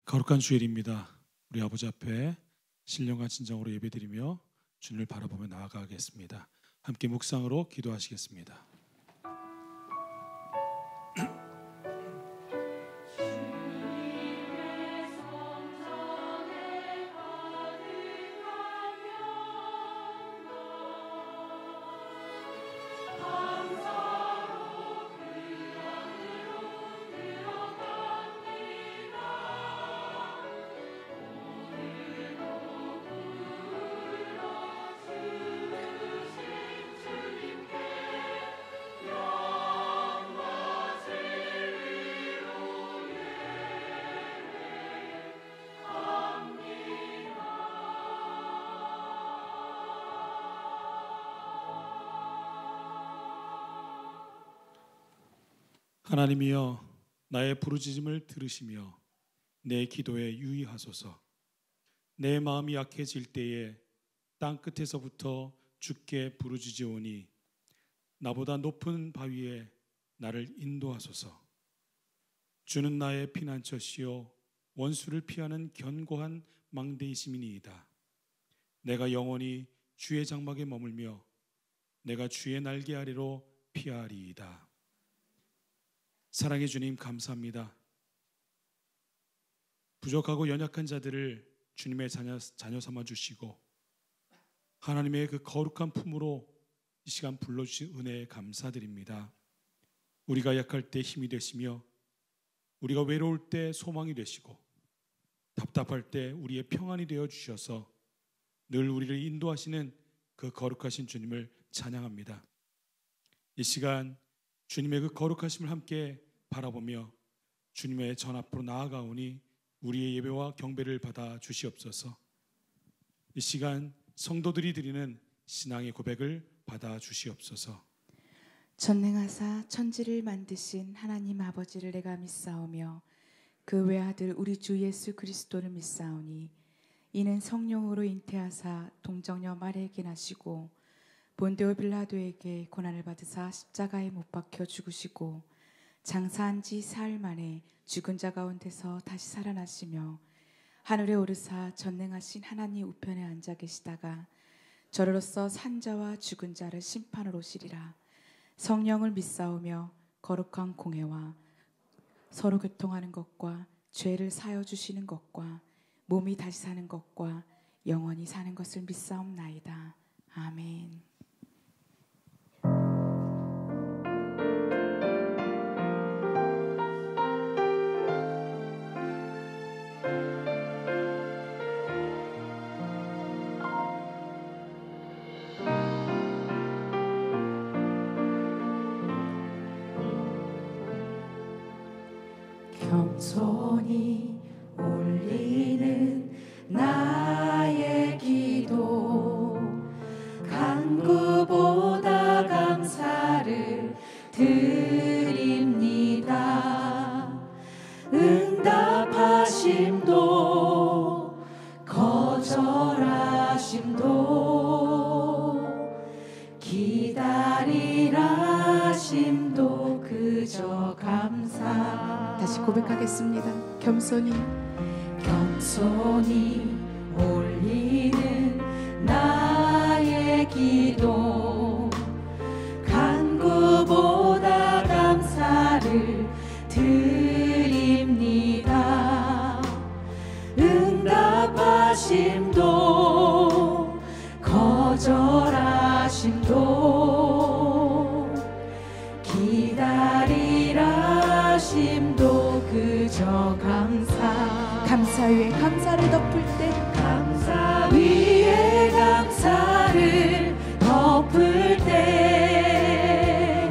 거룩한 주일입니다. 우리 아버지 앞에 신령한 진정으로 예배드리며 주님을 바라보며 나아가겠습니다. 함께 묵상으로 기도하시겠습니다. 하나님이여, 나의 부르짖음을 들으시며 내 기도에 유의하소서. 내 마음이 약해질 때에 땅끝에서부터 주께 부르짖으오니 나보다 높은 바위에 나를 인도하소서. 주는 나의 피난처시요 원수를 피하는 견고한 망대이심이니이다. 내가 영원히 주의 장막에 머물며 내가 주의 날개 아래로 피하리이다. 사랑의 주님, 감사합니다. 부족하고 연약한 자들을 주님의 자녀 삼아 주시고 하나님의 그 거룩한 품으로 이 시간 불러주신 은혜에 감사드립니다. 우리가 약할 때 힘이 되시며 우리가 외로울 때 소망이 되시고 답답할 때 우리의 평안이 되어 주셔서 늘 우리를 인도하시는 그 거룩하신 주님을 찬양합니다. 이 시간 주님의 그 거룩하심을 함께 바라보며 주님의 전 앞으로 나아가오니 우리의 예배와 경배를 받아 주시옵소서. 이 시간 성도들이 드리는 신앙의 고백을 받아 주시옵소서. 전능하사 천지를 만드신 하나님 아버지를 내가 믿사오며 그 외아들 우리 주 예수 그리스도를 믿사오니 이는 성령으로 잉태하사 동정녀 마리아에게 나시고 본데오 빌라도에게 고난을 받으사 십자가에 못 박혀 죽으시고 장사한 지 사흘 만에 죽은 자 가운데서 다시 살아나시며 하늘에 오르사 전능하신 하나님 우편에 앉아 계시다가 저로서 산자와 죽은 자를 심판으로 오시리라. 성령을 믿사오며 거룩한 공회와 서로 교통하는 것과 죄를 사여 주시는 것과 몸이 다시 사는 것과 영원히 사는 것을 믿사옵나이다. 아멘. 겸손히 올리는 나의 기도 간구보다 감사를 드립니다. 응답하심도 거절하심도 기다리라심도 그저 감사. 다시 고백하겠습니다. 겸손히 올리는 나의 기도 간구보다 감사를 드립니다. 응답하심도 거절하심도 기다리라심도 그저 감사 위에 감사를 덮을 때 감사 위에 감사를 덮을 때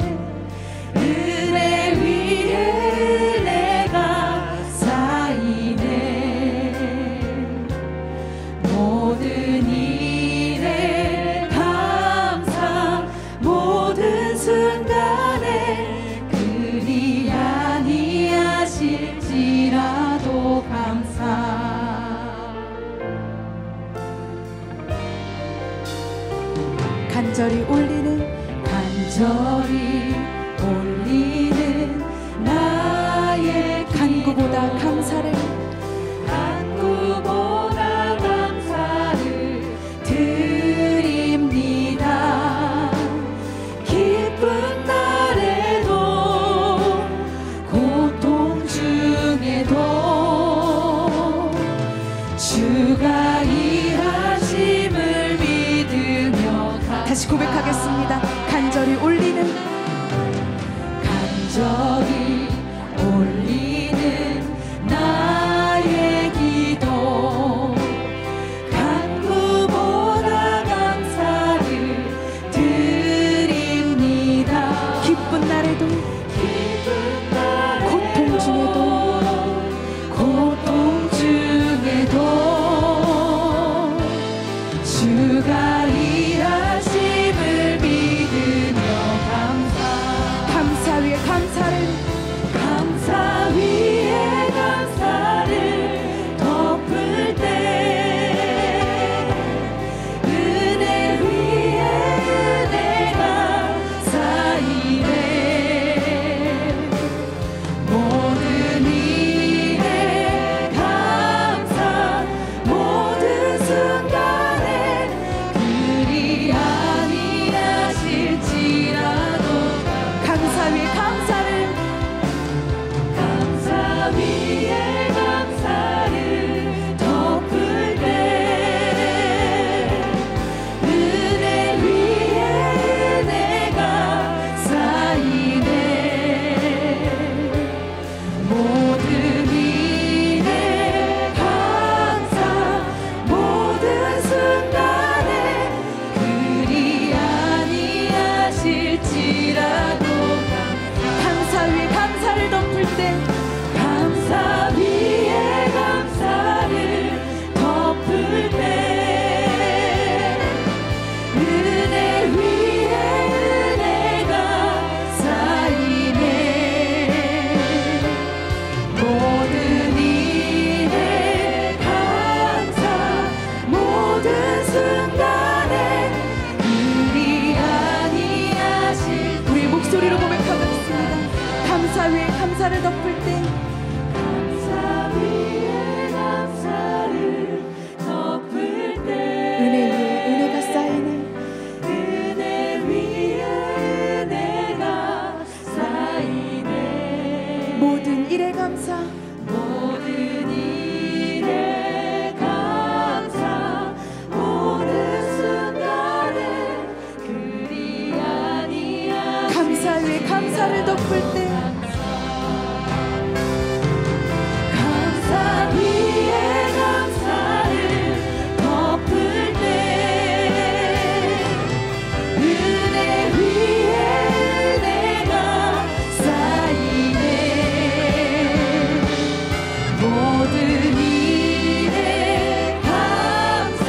은혜 위에 내가 쌓이네. 모든 일에 감사 모든 순간에 그리 아니하실지라도 감사. 간절히 올리는 나의 간구보다 감사를 간절히 올리는 나의 기도 간구보다 감사를 드립니다. 기쁜 날에도 고통 중에도 주가 일하심을 믿으며 감사 위에 감사를 덮을 때 은혜 위에 은혜가 쌓이네. 모든 일에 감사 모든 순간에 그리 아니하실지라도 감사 위에 감사를 덮을 때 은혜 위에 은혜가 쌓이네. 모든 일에 감사 모든 순간에 그리 아니하실지라도 감사 위에 감사를 덮을 때 감사 위에 감사를 덮을 때 은혜 위에 은혜가 쌓이네. 모든 일에 감사 모든 순간에 그리 아니하실 우리 목소리로 고백하고 있습니다. 감사 위에 감사를 덮을 때 감사 위에 감사를 덮을 때 은혜 위에 은혜가 쌓이네. 은혜 위에 은혜가 쌓이네. 모든 일에 감사 모든 일에 감사 모든 순간에 그리 아니하실 감사 위에 감사를 덮을 때 감사 위에 감사를 덮을 때 은혜 위에 은혜가 쌓이네. 모든 일에 감사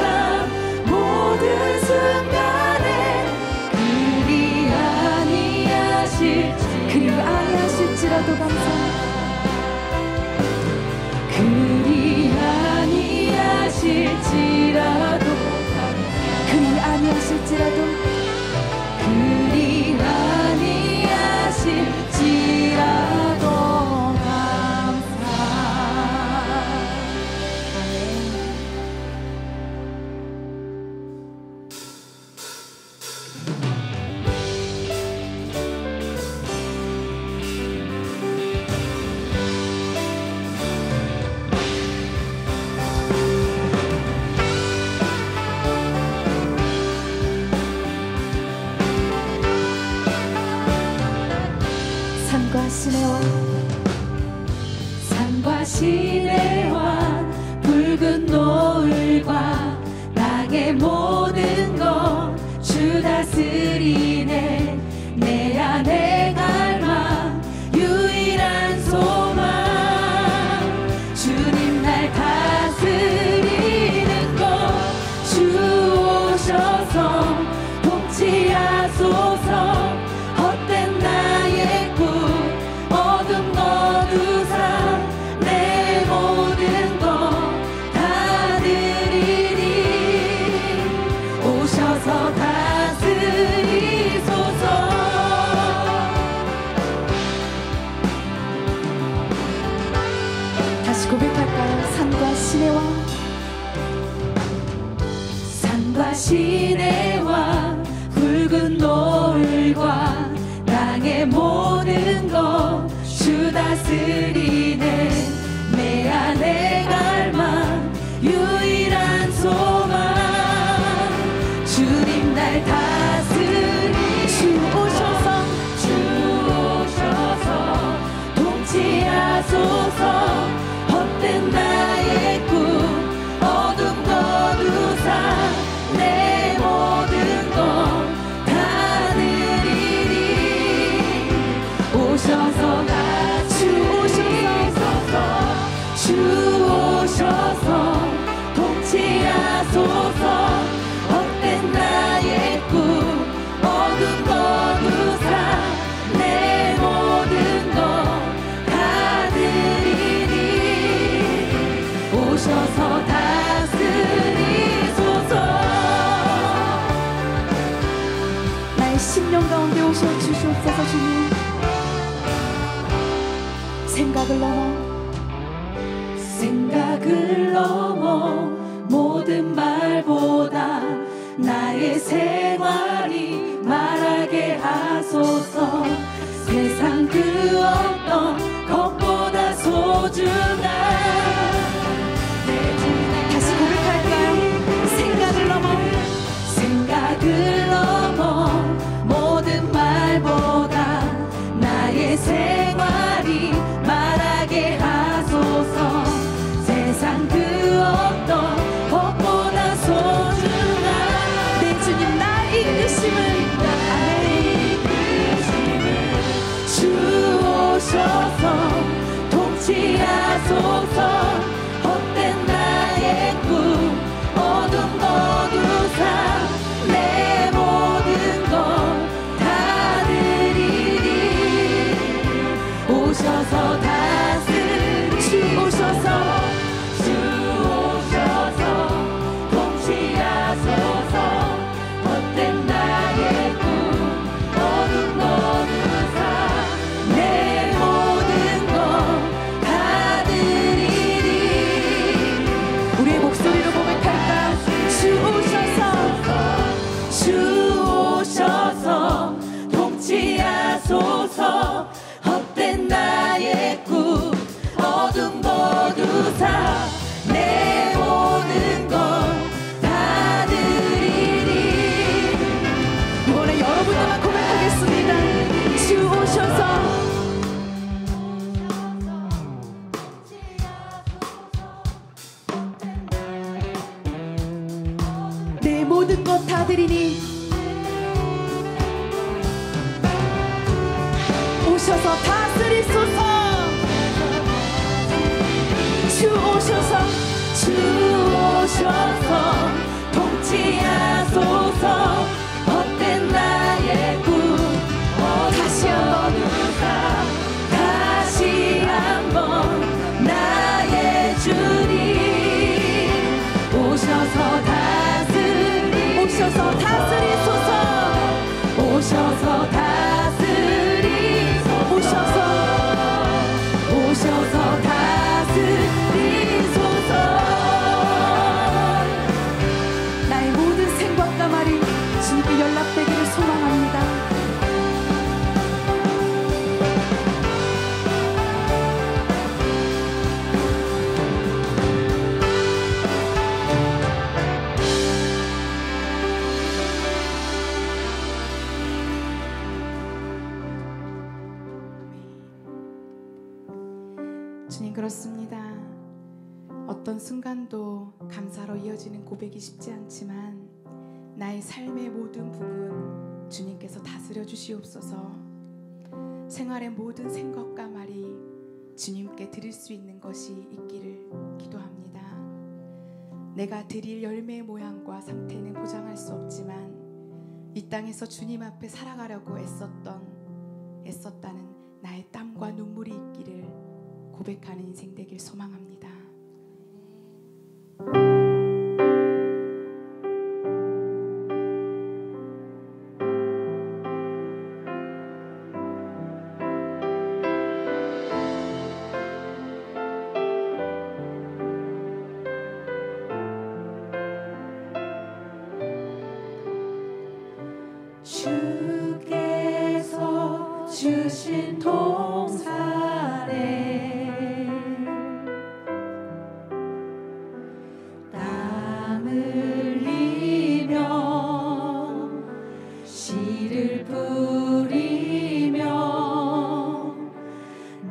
모든 순간에 그리 아니하실지라도 감사 그리 아니하실지라도 그리 아니하실지라도 그리 아니하실지라도 감사. 산과 시내와 붉은 노을과 땅의 모든 것 주 다스리네. 내 안에 갈망 유일한 소망 주님 날 다스리는 것 주 오셔서 복지하소서. 헛된 나의 꿈 어둠 거두사 내 모든 것 다 드리리. 오셔서 다스리소서. 다시 고백할까요? 산과 시내와 붉은 노을과 땅의 모든 것 주 다스리네. 내 안에 갈망 유일한 소망 주님 날 다스리. 주 오셔서 생각을 넘어 모든 말보다 나의 생활이 말하게 하소서. 세상 그 어떤 것보다 소중한 다시 고백할까요? 생각을 넘어 모든 말보다 나의 생활이 말하게 하소서. 세상 그 어떤 것보다 소중한 내 주님 나의 이끄심을 주오셔서 통치하소서. 헛된 나의 꿈 어둠 거두사 내 모든 것 다 드리리. 오셔서 다스리 주오셔서 통치하소서. 헛된 나의 꿈 어둠 거두사 내 모든 것 다 드리리. 우리의 목소리로 고백할까? 주오셔서 통치하소서. 헛된 나의 꿈 어둠 거두사 내 모든 것 다 드리리. 이번에 여러분들만 고백하겠습니다. 주오셔서 내 모든 것 다 드리니. 오셔서 다스리소서. 주오셔서 통치하소서. 헛된 나의 꿈 다시 한번 다시 한번 나의 주님 오셔서 다스리소서. 오셔서 다스리소서. 나의 모든 생각과 말이 주님께 연락되기를 소망합니다. 주님, 그렇습니다. 어떤 순간도 감사로 이어지는 고백이 쉽지 않지만 나의 삶의 모든 부분 주님께서 다스려 주시옵소서. 생활의 모든 생각과 말이 주님께 드릴 수 있는 것이 있기를 기도합니다. 내가 드릴 열매의 모양과 상태는 보장할 수 없지만 이 땅에서 주님 앞에 살아가려고 애썼다는 나의 땀과 눈물이 있기를 고백하는 인생 되길 소망합니다. 주께서 주신 동산에 땀 흘리며 씨를 뿌리며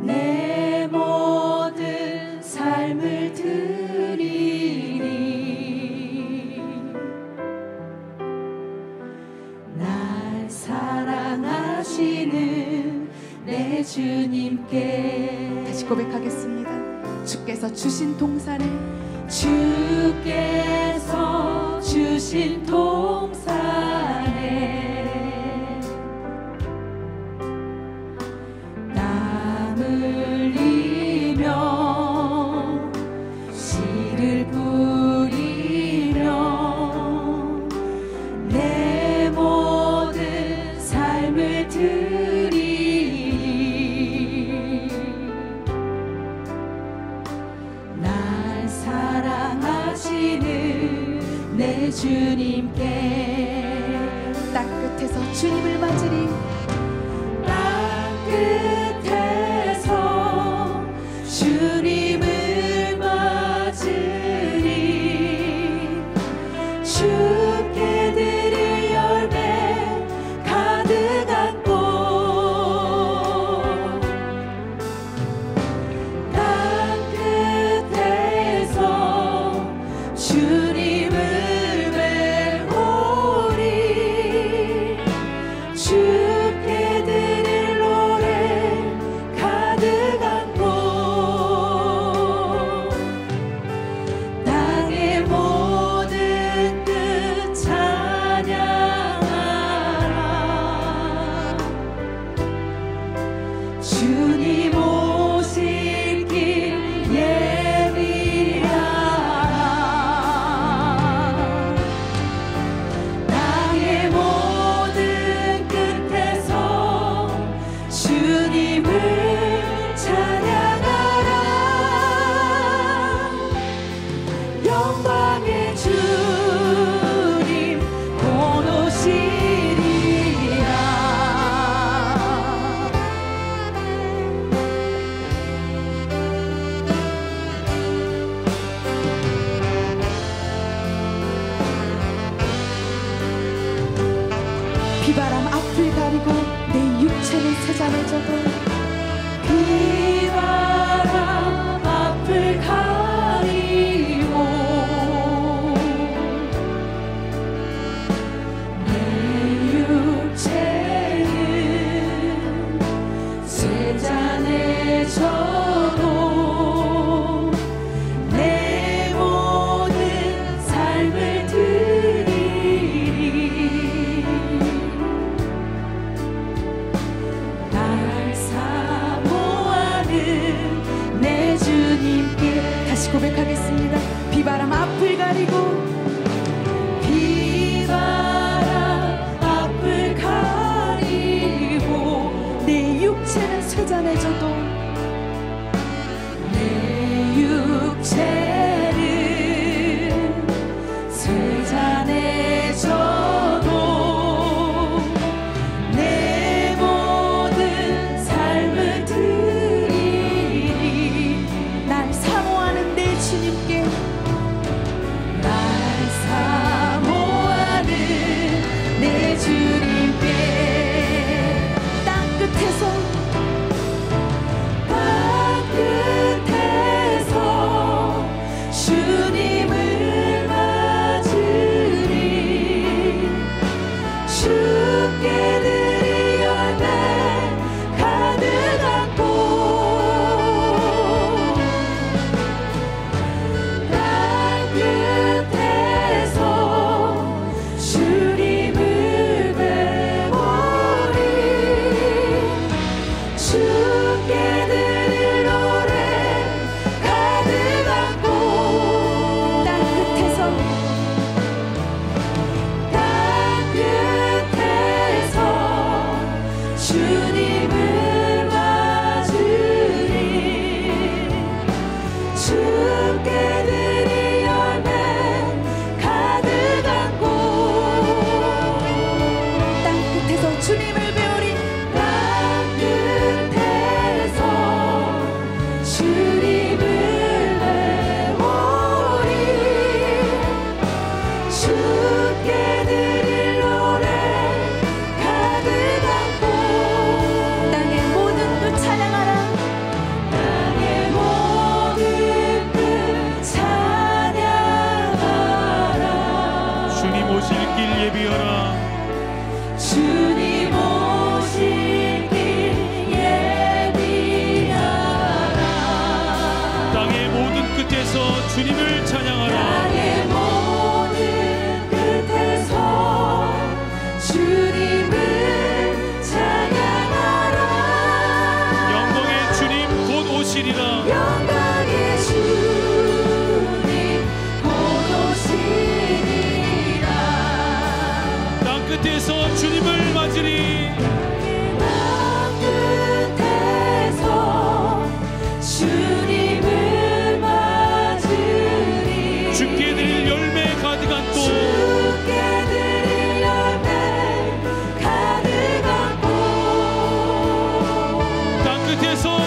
내 모든 삶을 드리리. 날 사랑하시는 내 주님께 다시 고백하겠습니다. 주께서 주신 동산에 주께서 주신 동산에 땀 흘리며 씨를 뿌리며 내 모든 삶을 드리리. 주님께 땅 끝에서 주님을 맞으리 땅 끝에서 주님을 맞으리 주께 드릴 열매 가득한 꽃 땅 끝에서 주님을 배우리 주께 드릴 노래 가득한 곳 땅의 모든 끝 찬양하라 주님 오실 길 예비하라 땅의 모든 끝에서 주님을 찬양하라 영광의 주님 곧 오시리라 비바람 앞을 가리고 내 육체는 세잔해져도 비바람 앞을 가리고 내 육체는 세잔해져도 내 모든 삶을 드리리 날 사모하는 내 주님께 다시 고백하겠습니다. 비바람 앞을 가리고 비바람 앞을 가리고 내 육체는 세잔해져도 내 육체는 세잔해져도 내 모든 삶을 드리리 날 사모하는 내 주님께 날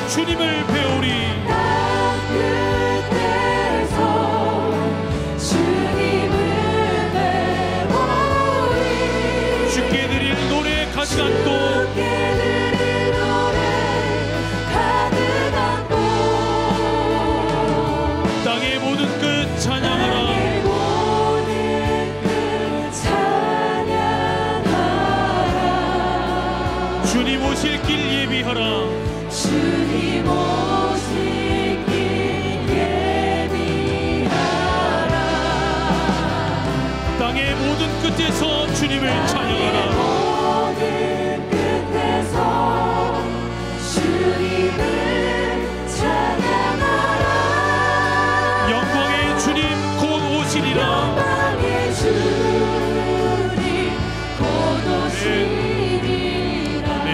주님을 배우리. 땅 끝에서 주님을 배우리. 주께 드릴 노래 가득 안고 주께 드릴 노래 가득 안고 땅의 모든 끝 찬양하라. 땅의 모든 끝 찬양하라. 주님 오실 길 예비하라. 주님 오실 길 예비하라. 땅의 모든 끝에서 주님을 찬양하라. 모든 끝에서 주님을 찬양하라. 영광의 주님 곧 오시리라. 영광의 주님 곧 오시리라. 네.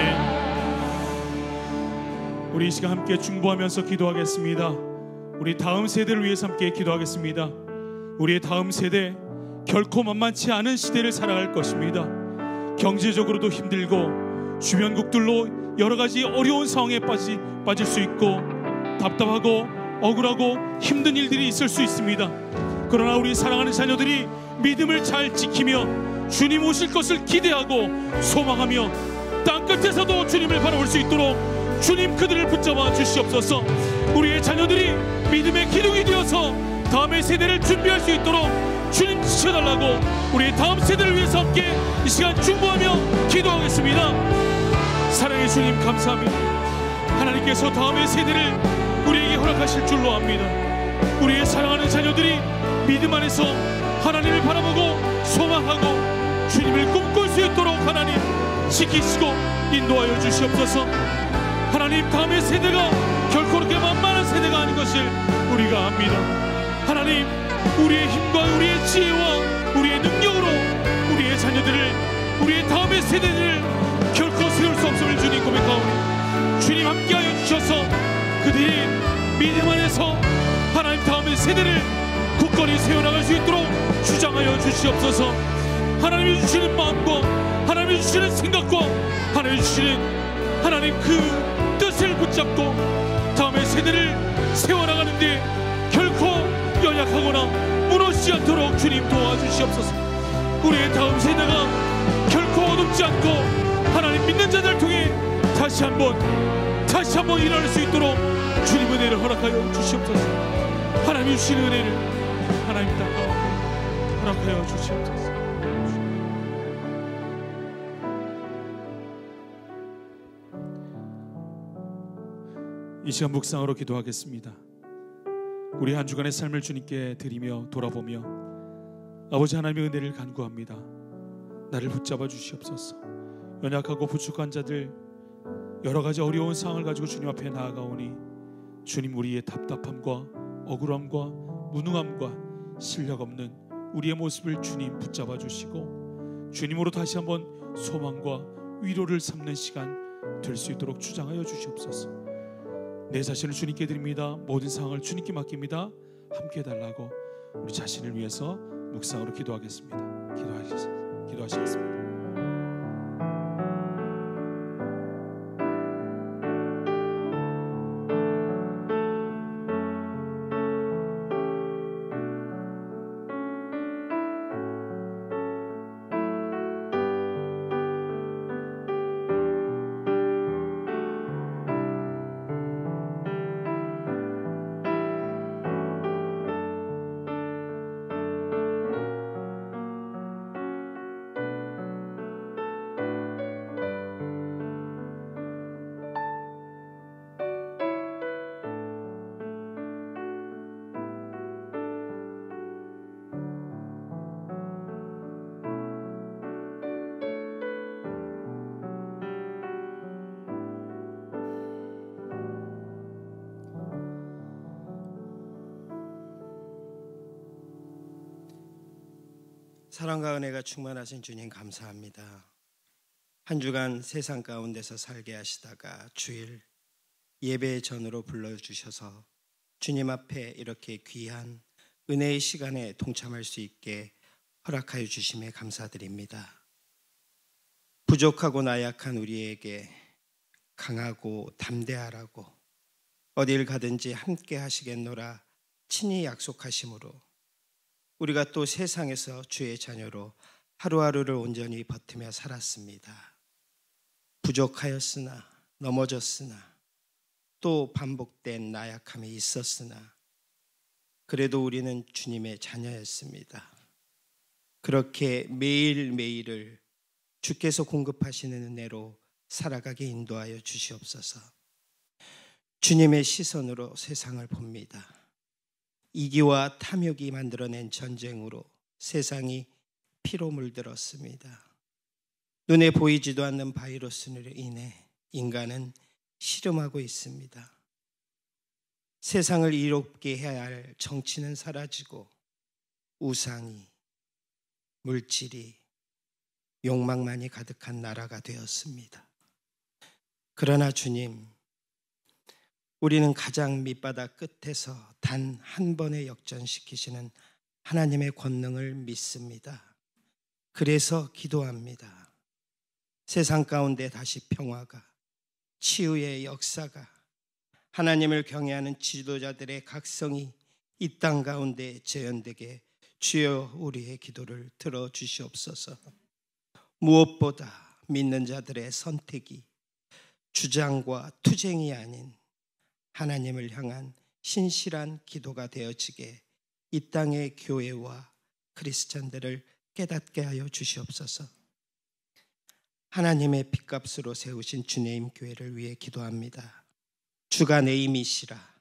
우리 이 시간 함께 중보하면서 기도하겠습니다. 우리 다음 세대를 위해서 함께 기도하겠습니다. 우리의 다음 세대 결코 만만치 않은 시대를 살아갈 것입니다. 경제적으로도 힘들고 주변국들로 여러 가지 어려운 상황에 빠질 수 있고 답답하고 억울하고 힘든 일들이 있을 수 있습니다. 그러나 우리 사랑하는 자녀들이 믿음을 잘 지키며 주님 오실 것을 기대하고 소망하며 땅끝에서도 주님을 바라볼 수 있도록 주님 그들을 붙잡아 주시옵소서. 우리의 자녀들이 믿음의 기둥이 되어서 다음의 세대를 준비할 수 있도록 주님 지켜달라고 우리의 다음 세대를 위해서 함께 이 시간 중보하며 기도하겠습니다. 사랑의 주님 감사합니다. 하나님께서 다음의 세대를 우리에게 허락하실 줄로 압니다. 우리의 사랑하는 자녀들이 믿음 안에서 하나님을 바라보고 소망하고 주님을 꿈꿀 수 있도록 하나님 지키시고 인도하여 주시옵소서. 하나님 다음의 세대가 결코 그렇게 만만한 세대가 아닌 것을 우리가 압니다. 하나님 우리의 힘과 우리의 지혜와 우리의 능력으로 우리의 자녀들을 우리의 다음의 세대들을 결코 세울 수 없음을 주님 고백하오니 주님 함께하여 주셔서 그들이 믿음 안에서 하나님 다음의 세대를 굳건히 세워나갈 수 있도록 주장하여 주시옵소서. 하나님이 주시는 마음과 하나님이 주시는 생각과 하나님이 주시는 하나님 그 뜻을 붙잡고 다음의 세대를 세워나가는데 결코 연약하거나 무너지지 않도록 주님 도와주시옵소서. 우리의 다음 세대가 결코 어둡지 않고 하나님 믿는 자들을 통해 다시 한번 일어날 수 있도록 주님 은혜를 허락하여 주시옵소서. 하나님 주시는 은혜를 하나님 따라가고 허락하여 주시옵소서. 이 시간 묵상으로 기도하겠습니다. 우리 한 주간의 삶을 주님께 드리며 돌아보며 아버지 하나님의 은혜를 간구합니다. 나를 붙잡아 주시옵소서. 연약하고 부족한 자들 여러 가지 어려운 상황을 가지고 주님 앞에 나아가오니 주님 우리의 답답함과 억울함과 무능함과 실력 없는 우리의 모습을 주님 붙잡아 주시고 주님으로 다시 한번 소망과 위로를 삼는 시간 될 수 있도록 주장하여 주시옵소서. 내 자신을 주님께 드립니다. 모든 상황을 주님께 맡깁니다. 함께 해달라고 우리 자신을 위해서 묵상으로 기도하겠습니다. 기도하시겠습니다. 사랑과 은혜가 충만하신 주님 감사합니다. 한 주간 세상 가운데서 살게 하시다가 주일 예배의 전으로 불러주셔서 주님 앞에 이렇게 귀한 은혜의 시간에 동참할 수 있게 허락하여 주심에 감사드립니다. 부족하고 나약한 우리에게 강하고 담대하라고 어딜 가든지 함께 하시겠노라 친히 약속하심으로 우리가 또 세상에서 주의 자녀로 하루하루를 온전히 버티며 살았습니다. 부족하였으나 넘어졌으나 또 반복된 나약함이 있었으나 그래도 우리는 주님의 자녀였습니다. 그렇게 매일매일을 주께서 공급하시는 은혜로 살아가게 인도하여 주시옵소서. 주님의 시선으로 세상을 봅니다. 이기와 탐욕이 만들어낸 전쟁으로 세상이 피로 물들었습니다. 눈에 보이지도 않는 바이러스로 인해 인간은 씨름하고 있습니다. 세상을 이롭게 해야 할 정치는 사라지고 우상이, 물질이, 욕망만이 가득한 나라가 되었습니다. 그러나 주님, 우리는 가장 밑바닥 끝에서 단 한 번에 역전시키시는 하나님의 권능을 믿습니다. 그래서 기도합니다. 세상 가운데 다시 평화가, 치유의 역사가, 하나님을 경외하는 지도자들의 각성이 이 땅 가운데 재현되게 주여 우리의 기도를 들어주시옵소서. 무엇보다 믿는 자들의 선택이 주장과 투쟁이 아닌 하나님을 향한 신실한 기도가 되어지게 이 땅의 교회와 크리스찬들을 깨닫게 하여 주시옵소서. 하나님의 핏값으로 세우신 주님 교회를 위해 기도합니다. 주가 내 힘이시라.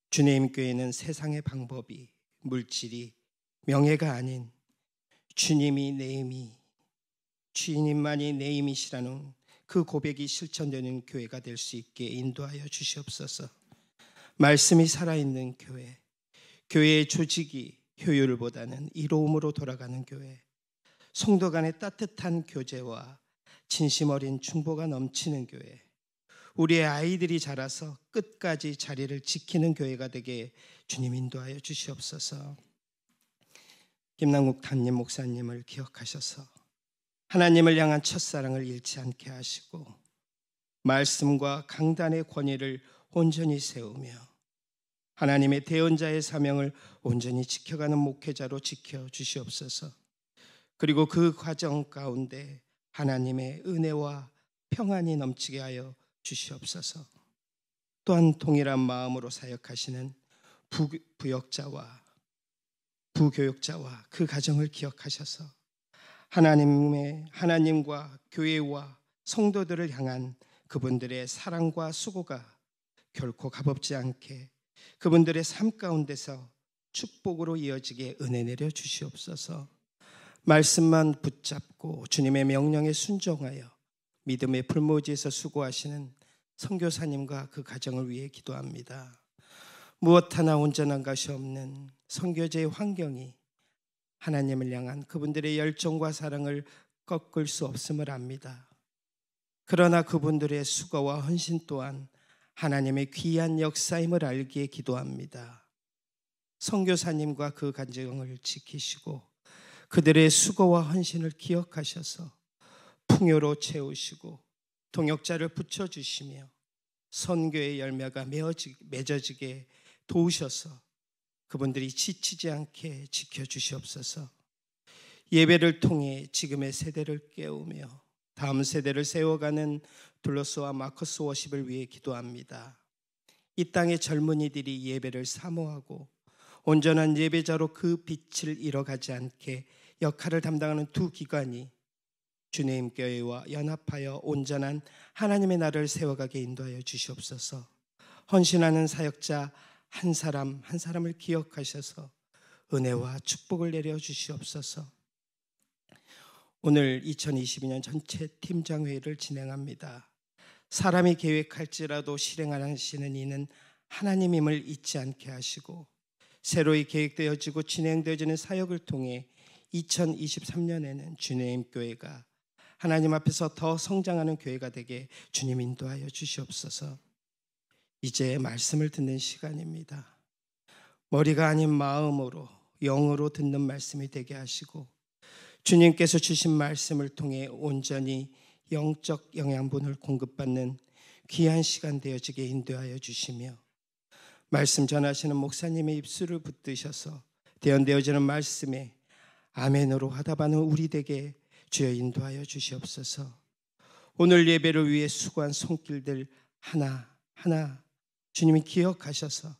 주님 교회는 세상의 방법이, 물질이, 명예가 아닌 주님이 내 힘이, 주님만이 내 힘이시라는 그 고백이 실천되는 교회가 될 수 있게 인도하여 주시옵소서. 말씀이 살아있는 교회, 교회의 조직이 효율보다는 이로움으로 돌아가는 교회, 성도 간의 따뜻한 교제와 진심 어린 중보가 넘치는 교회, 우리의 아이들이 자라서 끝까지 자리를 지키는 교회가 되게 주님 인도하여 주시옵소서. 김남국 담임 목사님을 기억하셔서 하나님을 향한 첫사랑을 잃지 않게 하시고 말씀과 강단의 권위를 온전히 세우며 하나님의 대언자의 사명을 온전히 지켜가는 목회자로 지켜주시옵소서. 그리고 그 과정 가운데 하나님의 은혜와 평안이 넘치게 하여 주시옵소서. 또한 동일한 마음으로 사역하시는 부역자와 부교육자와 그 가정을 기억하셔서 하나님과 교회와 성도들을 향한 그분들의 사랑과 수고가 결코 값없지 않게 그분들의 삶 가운데서 축복으로 이어지게 은혜 내려 주시옵소서. 말씀만 붙잡고 주님의 명령에 순종하여 믿음의 풀무지에서 수고하시는 선교사님과 그 가정을 위해 기도합니다. 무엇 하나 온전한 것이 없는 선교제의 환경이 하나님을 향한 그분들의 열정과 사랑을 꺾을 수 없음을 압니다. 그러나 그분들의 수고와 헌신 또한 하나님의 귀한 역사임을 알기에 기도합니다. 선교사님과 그 가정을 지키시고 그들의 수고와 헌신을 기억하셔서 풍요로 채우시고 동역자를 붙여주시며 선교의 열매가 맺어지게 도우셔서 그분들이 지치지 않게 지켜주시옵소서. 예배를 통해 지금의 세대를 깨우며 다음 세대를 세워가는 둘러스와 마커스 워십을 위해 기도합니다. 이 땅의 젊은이들이 예배를 사모하고 온전한 예배자로 그 빛을 잃어가지 않게 역할을 담당하는 두 기관이 주님 교회와 연합하여 온전한 하나님의 나라를 세워가게 인도하여 주시옵소서. 헌신하는 사역자 한 사람 한 사람을 기억하셔서 은혜와 축복을 내려 주시옵소서. 오늘 2022년 전체 팀장회의를 진행합니다. 사람이 계획할지라도 실행하시는 이는 하나님임을 잊지 않게 하시고 새로이 계획되어지고 진행되어지는 사역을 통해 2023년에는 주님 교회가 하나님 앞에서 더 성장하는 교회가 되게 주님 인도하여 주시옵소서. 이제 말씀을 듣는 시간입니다. 머리가 아닌 마음으로 영으로 듣는 말씀이 되게 하시고 주님께서 주신 말씀을 통해 온전히 영적 영양분을 공급받는 귀한 시간 되어지게 인도하여 주시며 말씀 전하시는 목사님의 입술을 붙드셔서 대언되어지는 말씀에 아멘으로 화답하는 우리 되게 주여 인도하여 주시옵소서. 오늘 예배를 위해 수고한 손길들 하나하나 주님이 기억하셔서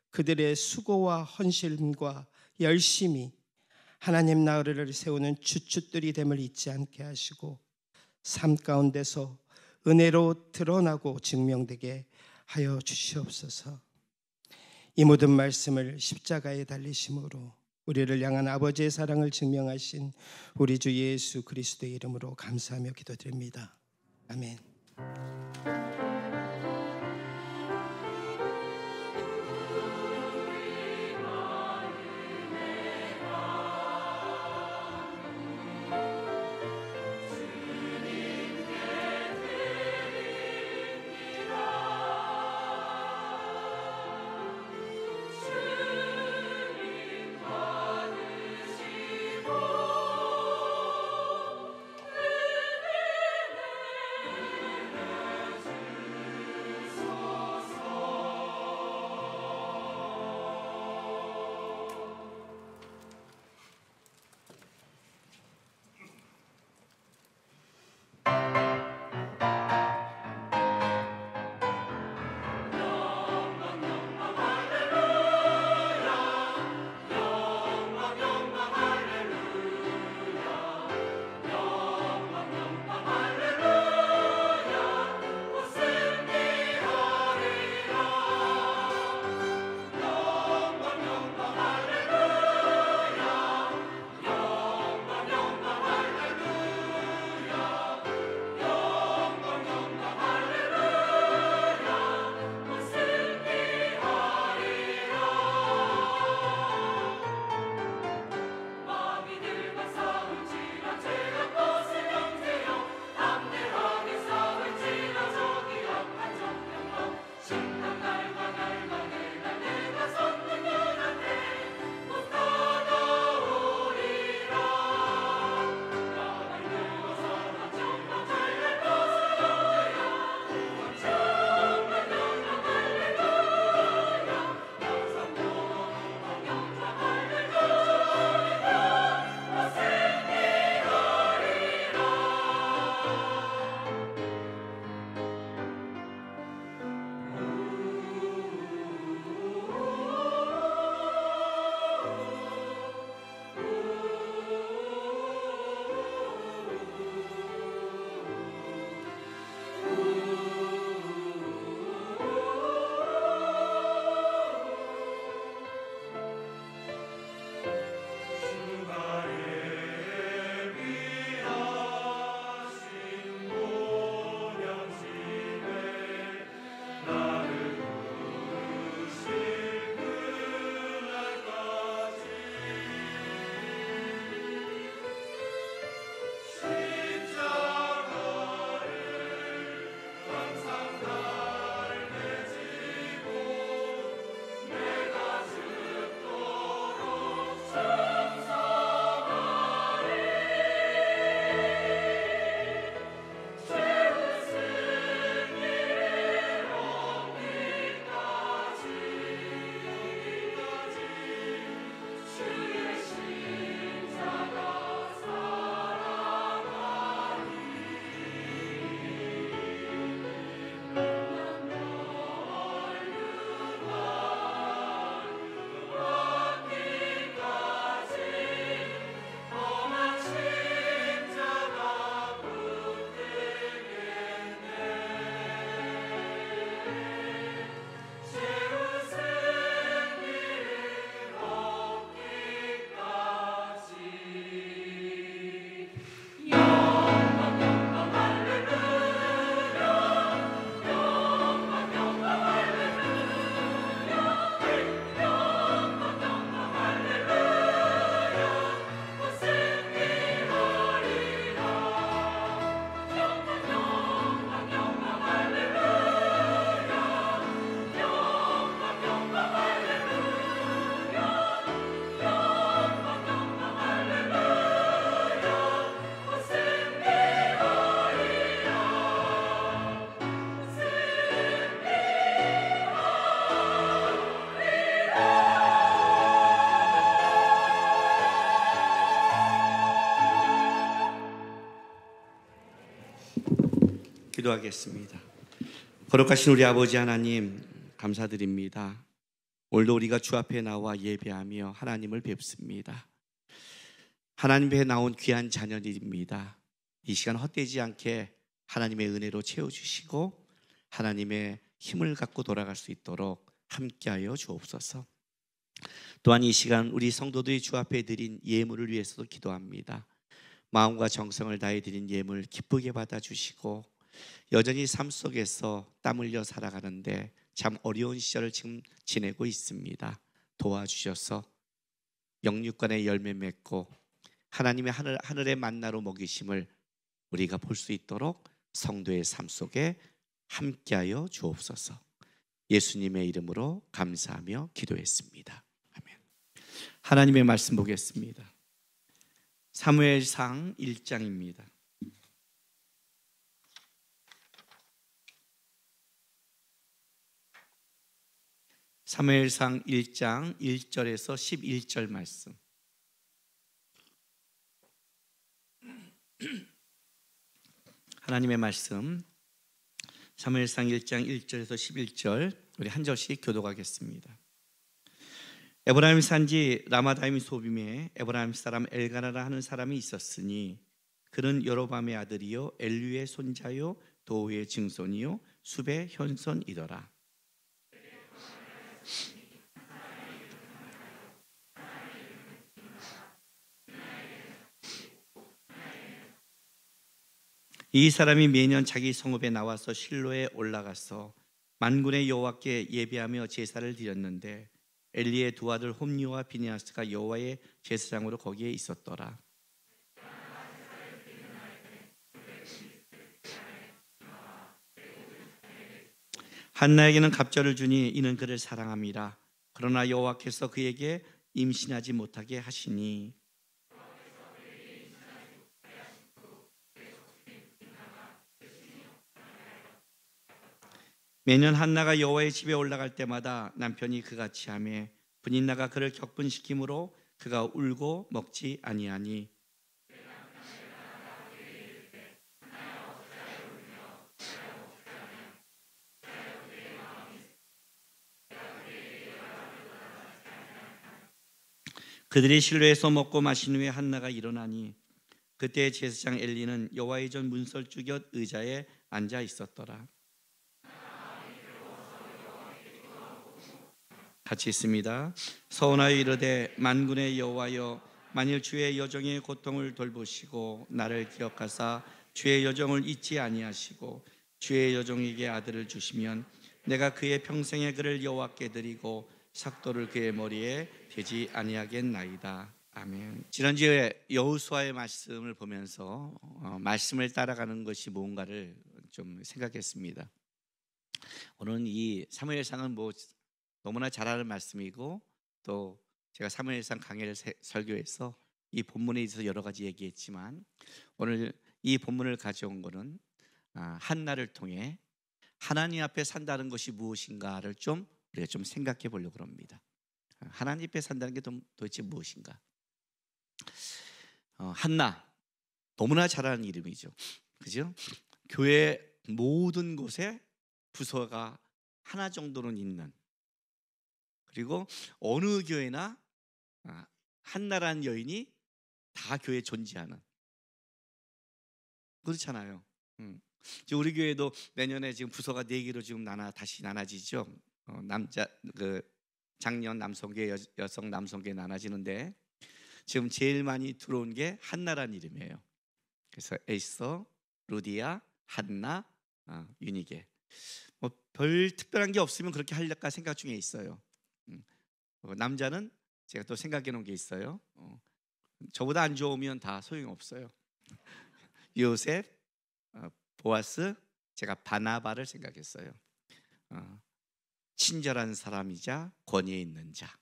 그들의 수고와 헌신과 열심이 하나님 나라를 세우는 주춧돌이 됨을 잊지 않게 하시고 삶 가운데서 은혜로 드러나고 증명되게 하여 주시옵소서. 이 모든 말씀을 십자가에 달리심으로 우리를 향한 아버지의 사랑을 증명하신 우리 주 예수 그리스도의 이름으로 감사하며 기도드립니다. 아멘. 기도하겠습니다. 거룩하신 우리 아버지 하나님, 감사드립니다. 오늘도 우리가 주 앞에 나와 예배하며 하나님을 뵙습니다. 하나님 앞에 나온 귀한 자녀들입니다. 이 시간 헛되지 않게 하나님의 은혜로 채워주시고 하나님의 힘을 갖고 돌아갈 수 있도록 함께하여 주옵소서. 또한 이 시간 우리 성도들이 주 앞에 드린 예물을 위해서도 기도합니다. 마음과 정성을 다해 드린 예물 기쁘게 받아주시고 여전히 삶 속에서 땀 흘려 살아가는데 참 어려운 시절을 지금 지내고 있습니다. 도와주셔서 영육간의 열매 맺고 하나님의 하늘의 만나로 먹이심을 우리가 볼 수 있도록 성도의 삶 속에 함께하여 주옵소서. 예수님의 이름으로 감사하며 기도했습니다. 아멘. 하나님의 말씀 보겠습니다. 사무엘상 1장입니다. 사무엘상 1장 1절에서 11절 말씀. 하나님의 말씀 사무엘상 1장 1절에서 11절 우리 한 절씩 교독하겠습니다. 에브라임 산지 라마다임 소빔에 에브라임 사람 엘가나라 하는 사람이 있었으니 그는 여로밤의 아들이요 엘류의 손자요 도우의 증손이요 숲의 현손이더라. 이 사람이 매년 자기 성읍에 나와서 실로에 올라가서 만군의 여호와께 예배하며 제사를 드렸는데 엘리의 두 아들 홈리와 비니아스가 여호와의 제사장으로 거기에 있었더라. 한나에게는 갑절을 주니 이는 그를 사랑함이라. 그러나 여호와께서 그에게 임신하지 못하게 하시니 매년 한나가 여호와의 집에 올라갈 때마다 남편이 그같이 하매 분인나가 그를 격분시키므로 그가 울고 먹지 아니하니 그들이 실로에서 먹고 마신 후에 한나가 일어나니 그때 제사장 엘리는 여호와의 전 문설주 곁 의자에 앉아 있었더라. 같이 있습니다. 서원하여 이르되 만군의 여호와여 만일 주의 여종의 고통을 돌보시고 나를 기억하사 주의 여종을 잊지 아니하시고 주의 여종에게 아들을 주시면 내가 그의 평생에 그를 여호와께 드리고 삭도를 그의 머리에 대지 아니하겠나이다. 아멘. 지난주에 여호수아의 말씀을 보면서 말씀을 따라가는 것이 뭔가를 좀 생각했습니다. 오늘은 이 사무엘상은 뭐 너무나 잘 아는 말씀이고 또 제가 사무엘상 강해를 설교해서 이 본문에 있어서 여러 가지 얘기했지만 오늘 이 본문을 가져온 것은 한나를 통해 하나님 앞에 산다는 것이 무엇인가를 좀 우리가 좀 생각해 보려고 합니다. 하나님 앞에 산다는 게 도대체 무엇인가? 한나 너무나 잘 아는 이름이죠. 그죠? 교회 모든 곳에 부서가 하나 정도는 있는, 그리고 어느 교회나 한나라는 여인이 다 교회에 존재하는, 그렇잖아요. 우리 교회도 내년에 지금 부서가 4개로 지금 다시 나눠지죠. 남자 작년 남성교회, 여성 남성교회 나눠지는데 지금 제일 많이 들어온 게 한나라는 이름이에요. 그래서 에스더, 루디아, 한나, 유니게. 뭐 별 특별한 게 없으면 그렇게 하려까 생각 중에 있어요. 남자는 제가 또 생각해 놓은 게 있어요. 저보다 안 좋으면 다 소용없어요. 요셉, 보아스, 제가 바나바를 생각했어요. 친절한 사람이자 권위에 있는 자,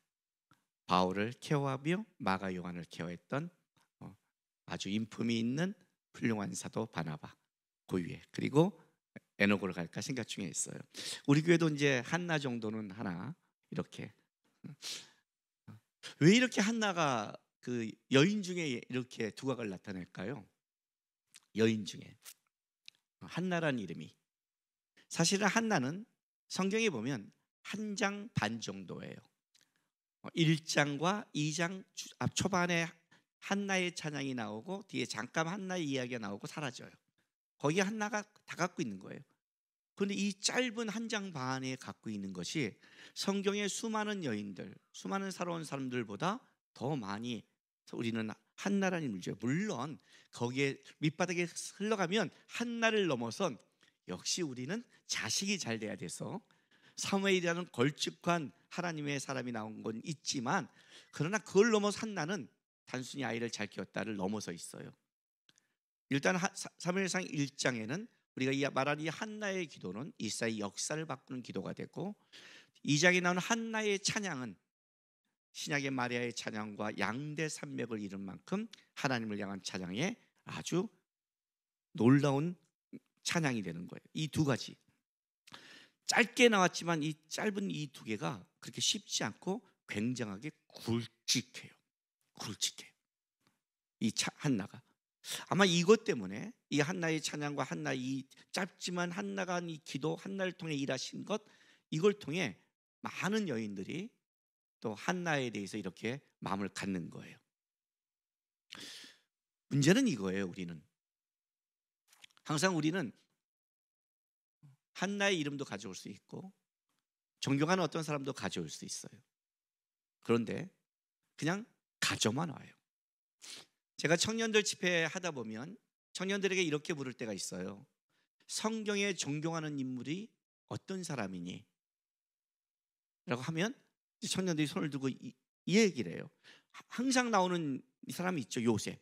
바울을 케어하며 마가 요한을 케어했던 아주 인품이 있는 훌륭한 사도 바나바, 그 위에 그리고 에노고를 갈까 생각 중에 있어요. 우리 교회도 이제 한나 정도는 하나 이렇게. 왜 이렇게 한나가 그 여인 중에 이렇게 두각을 나타낼까요? 여인 중에 한나라는 이름이. 사실은 한나는 성경에 보면 한 장 반 정도예요. 1장과 2장 앞 초반에 한나의 찬양이 나오고 뒤에 잠깐 한나의 이야기가 나오고 사라져요. 거기에 한나가 다 갖고 있는 거예요. 그런데 이 짧은 한 장 반에 갖고 있는 것이 성경의 수많은 여인들, 수많은 살아온 사람들보다 더 많이 우리는 한나라는 인물이죠. 물론 거기에 밑바닥에 흘러가면 한나를 넘어선 역시 우리는 자식이 잘 돼야 돼서 사무엘이라는 걸쭉한 하나님의 사람이 나온 건 있지만, 그러나 그걸 넘어서 한나는 단순히 아이를 잘 키웠다를 넘어서 있어요. 일단 사무엘상 1장에는 우리가 말한 이 한나의 기도는 이스라엘 역사를 바꾸는 기도가 되고, 2장에 나오는 한나의 찬양은 신약의 마리아의 찬양과 양대 산맥을 이룬 만큼 하나님을 향한 찬양에 아주 놀라운 찬양이 되는 거예요. 이 두 가지 짧게 나왔지만 이 짧은 이 두 개가 그렇게 쉽지 않고 굉장하게 굵직해요. 이 한나가 아마 이것 때문에 이 한나의 찬양과 한나의 이 짧지만 한나가 한 이 기도, 한나를 통해 일하신 것, 이걸 통해 많은 여인들이 또 한나에 대해서 이렇게 마음을 갖는 거예요. 문제는 이거예요. 우리는 한나의 이름도 가져올 수 있고 존경하는 어떤 사람도 가져올 수 있어요. 그런데 그냥 가져만 와요. 제가 청년들 집회 하다 보면 청년들에게 이렇게 물을 때가 있어요. 성경에 존경하는 인물이 어떤 사람이니? 라고 하면 청년들이 손을 들고 이 얘기를 해요. 항상 나오는 이 사람이 있죠. 요셉,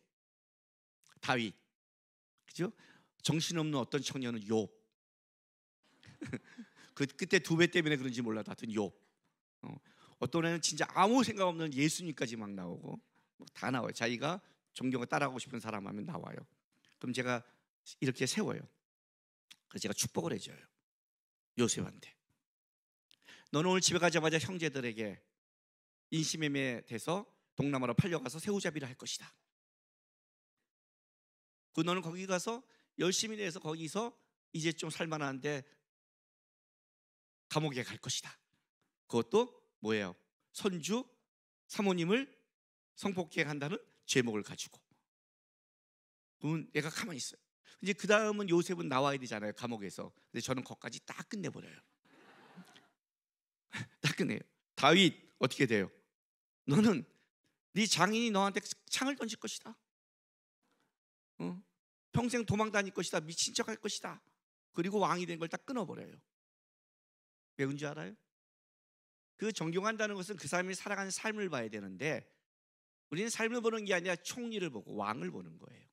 다윗, 그죠? 정신없는 어떤 청년은 욥. 그때 두 배 때문에 그런지 몰라도 하여튼 욥. 어떤 애는 진짜 아무 생각 없는 예수님까지 막 나오고 다 나와요. 자기가 존경을 따라하고 싶은 사람 하면 나와요. 그럼 제가 이렇게 세워요. 그래서 제가 축복을 해줘요. 요셉한테. 너는 오늘 집에 가자마자 형제들에게 인신매매 돼서 동남아로 팔려가서 새우잡이를 할 것이다. 너는 거기 가서 열심히 해서 거기서 이제 좀 살만한데 감옥에 갈 것이다. 그것도 뭐예요? 손주 사모님을 성폭행한다는 죄목을 가지고. 그러면 얘가 가만히 있어요. 이제 그 다음은 요셉은 나와야 되잖아요, 감옥에서. 근데 저는 거기까지 딱 끝내버려요. 딱 끝내요. 다윗 어떻게 돼요? 너는 네 장인이 너한테 창을 던질 것이다. 평생 도망 다닐 것이다. 미친 척 할 것이다. 그리고 왕이 된 걸 딱 끊어버려요. 왜 그런지 알아요? 그 존경한다는 것은 그 사람이 살아가는 삶을 봐야 되는데 우리는 삶을 보는 게 아니라 총리를 보고 왕을 보는 거예요.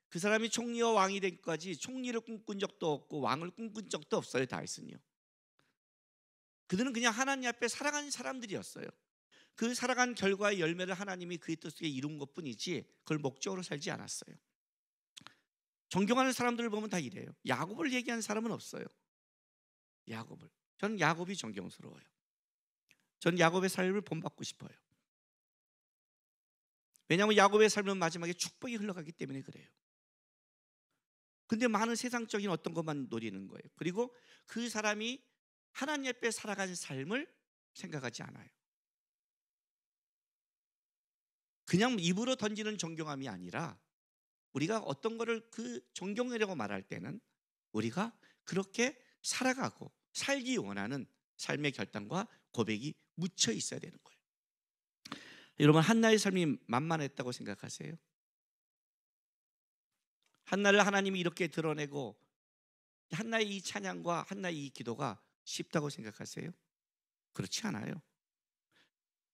그 사람이 총리와 왕이 되기까지 총리를 꿈꾼 적도 없고 왕을 꿈꾼 적도 없어요. 다윗은요. 그들은 그냥 하나님 앞에 살아가는 사람들이었어요. 그 살아간 결과의 열매를 하나님이 그의 뜻에 이룬 것뿐이지 그걸 목적으로 살지 않았어요. 존경하는 사람들을 보면 다 이래요. 야곱을 얘기하는 사람은 없어요. 야곱을. 저는 야곱이 존경스러워요. 저는 야곱의 삶을 본받고 싶어요. 왜냐하면 야곱의 삶은 마지막에 축복이 흘러가기 때문에 그래요. 근데 많은 세상적인 어떤 것만 노리는 거예요. 그리고 그 사람이 하나님 앞에 살아가는 삶을 생각하지 않아요. 그냥 입으로 던지는 존경함이 아니라 우리가 어떤 거를 그 존경이라고 말할 때는 우리가 그렇게 살아가고 살기 원하는 삶의 결단과 고백이 묻혀 있어야 되는 거예요. 여러분, 한나의 삶이 만만했다고 생각하세요? 한나를 하나님이 이렇게 드러내고 한나의 이 찬양과 한나의 이 기도가 쉽다고 생각하세요? 그렇지 않아요.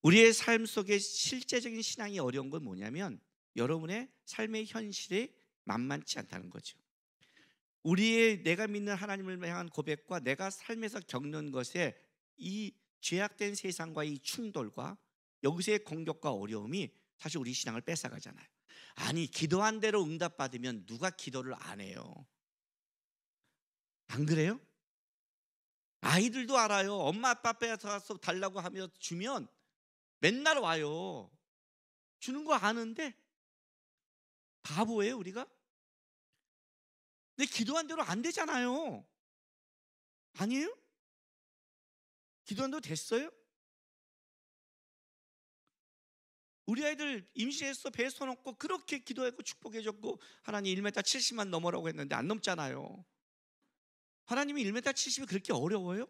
우리의 삶 속에 실제적인 신앙이 어려운 건 뭐냐면 여러분의 삶의 현실이 만만치 않다는 거죠. 우리의 내가 믿는 하나님을 향한 고백과 내가 삶에서 겪는 것에 이 죄악된 세상과 이 충돌과 여기서의 공격과 어려움이 사실 우리 신앙을 뺏어가잖아요. 아니, 기도한 대로 응답받으면 누가 기도를 안 해요? 안 그래요? 아이들도 알아요. 엄마 아빠 앞에서 달라고 하며 주면 맨날 와요. 주는 거 아는데 바보예요 우리가? 근데 기도한 대로 안 되잖아요. 아니에요? 기도한 대로 됐어요? 우리 아이들 임신해서 배에 손 얹고 그렇게 기도했고 축복해줬고 하나님 1m 70만 넘으라고 했는데 안 넘잖아요. 하나님이 1m 70이 그렇게 어려워요?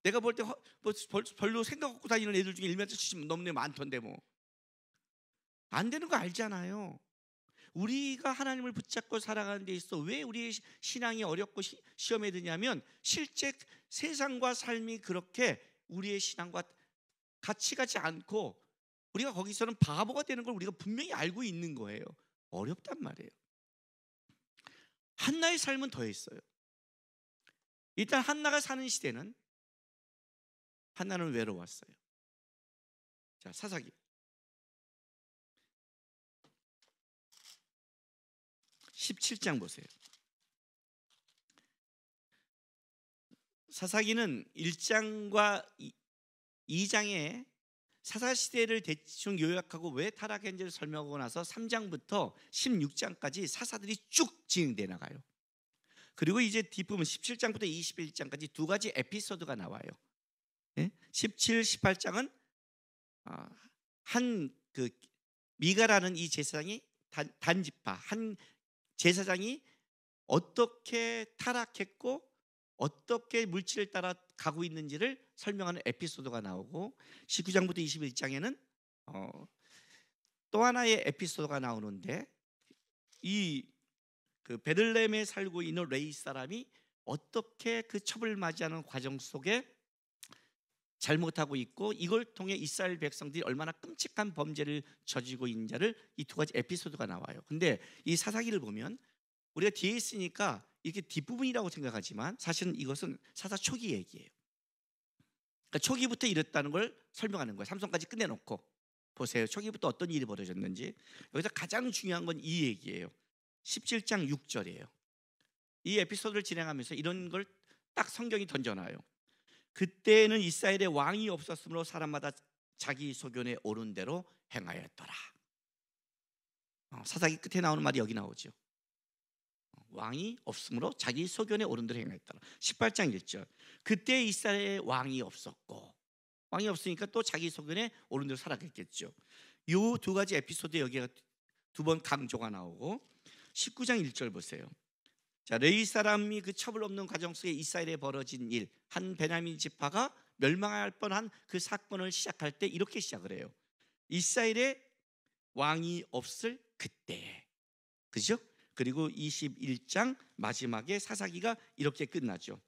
내가 볼 때 별로 생각 없고 다니는 애들 중에 1m 70 넘는 애 많던데 뭐. 안 되는 거 알잖아요. 우리가 하나님을 붙잡고 살아가는 데 있어 왜 우리의 신앙이 어렵고 시험에 드냐면 실제 세상과 삶이 그렇게 우리의 신앙과 같이 가지 않고 우리가 거기서는 바보가 되는 걸 우리가 분명히 알고 있는 거예요. 어렵단 말이에요. 한나의 삶은 더했어요. 일단 한나가 사는 시대는 한나는 외로웠어요. 자, 사사기 17장 보세요. 사사기는 1장과 2장에 사사시대를 대충 요약하고 왜 타락했는지를 설명하고 나서 3장부터 16장까지 사사들이 쭉 진행돼 나가요. 그리고 이제 뒷부분 17장부터 21장까지 두 가지 에피소드가 나와요. 17, 18장은 한 그 미가라는 이 제사장이 단지파 한 제사장이 어떻게 타락했고 어떻게 물질을 따라 가고 있는지를 설명하는 에피소드가 나오고 19장부터 21장에는 또 하나의 에피소드가 나오는데 이 그 베들레헴에 살고 있는 레위 사람이 어떻게 그 첩을 맞이하는 과정 속에 잘못하고 있고 이걸 통해 이스라엘 백성들이 얼마나 끔찍한 범죄를 저지르고 있는지를 이 두 가지 에피소드가 나와요. 근데 이 사사기를 보면 우리가 뒤에 있으니까 이렇게 뒷부분이라고 생각하지만 사실은 이것은 사사 초기 얘기예요. 그러니까 초기부터 이랬다는 걸 설명하는 거예요. 삼손까지 끝내놓고 보세요. 초기부터 어떤 일이 벌어졌는지. 여기서 가장 중요한 건 이 얘기예요. 17장 6절이에요. 이 에피소드를 진행하면서 이런 걸 딱 성경이 던져놔요. 그때는 이스라엘에 왕이 없었으므로 사람마다 자기 소견에 오른 대로 행하였더라. 사사기 끝에 나오는 말이 여기 나오죠. 왕이 없으므로 자기 소견에 오른 대로 행하였더라. 18장 1절. 그때 이스라엘에 왕이 없었고 왕이 없으니까 또 자기 소견에 오른 대로 살아갔겠죠. 이 두 가지 에피소드에 여기가 두 번 강조가 나오고 19장 1절 보세요. 자, 레위 사람이 그 첩을 엎는 과정 속에 이스라엘에 벌어진 일, 한 베냐민 지파가 멸망할 뻔한 그 사건을 시작할 때 이렇게 시작을 해요. 이스라엘에 왕이 없을 그때, 그죠? 그리고 21장 마지막에 사사기가 이렇게 끝나죠.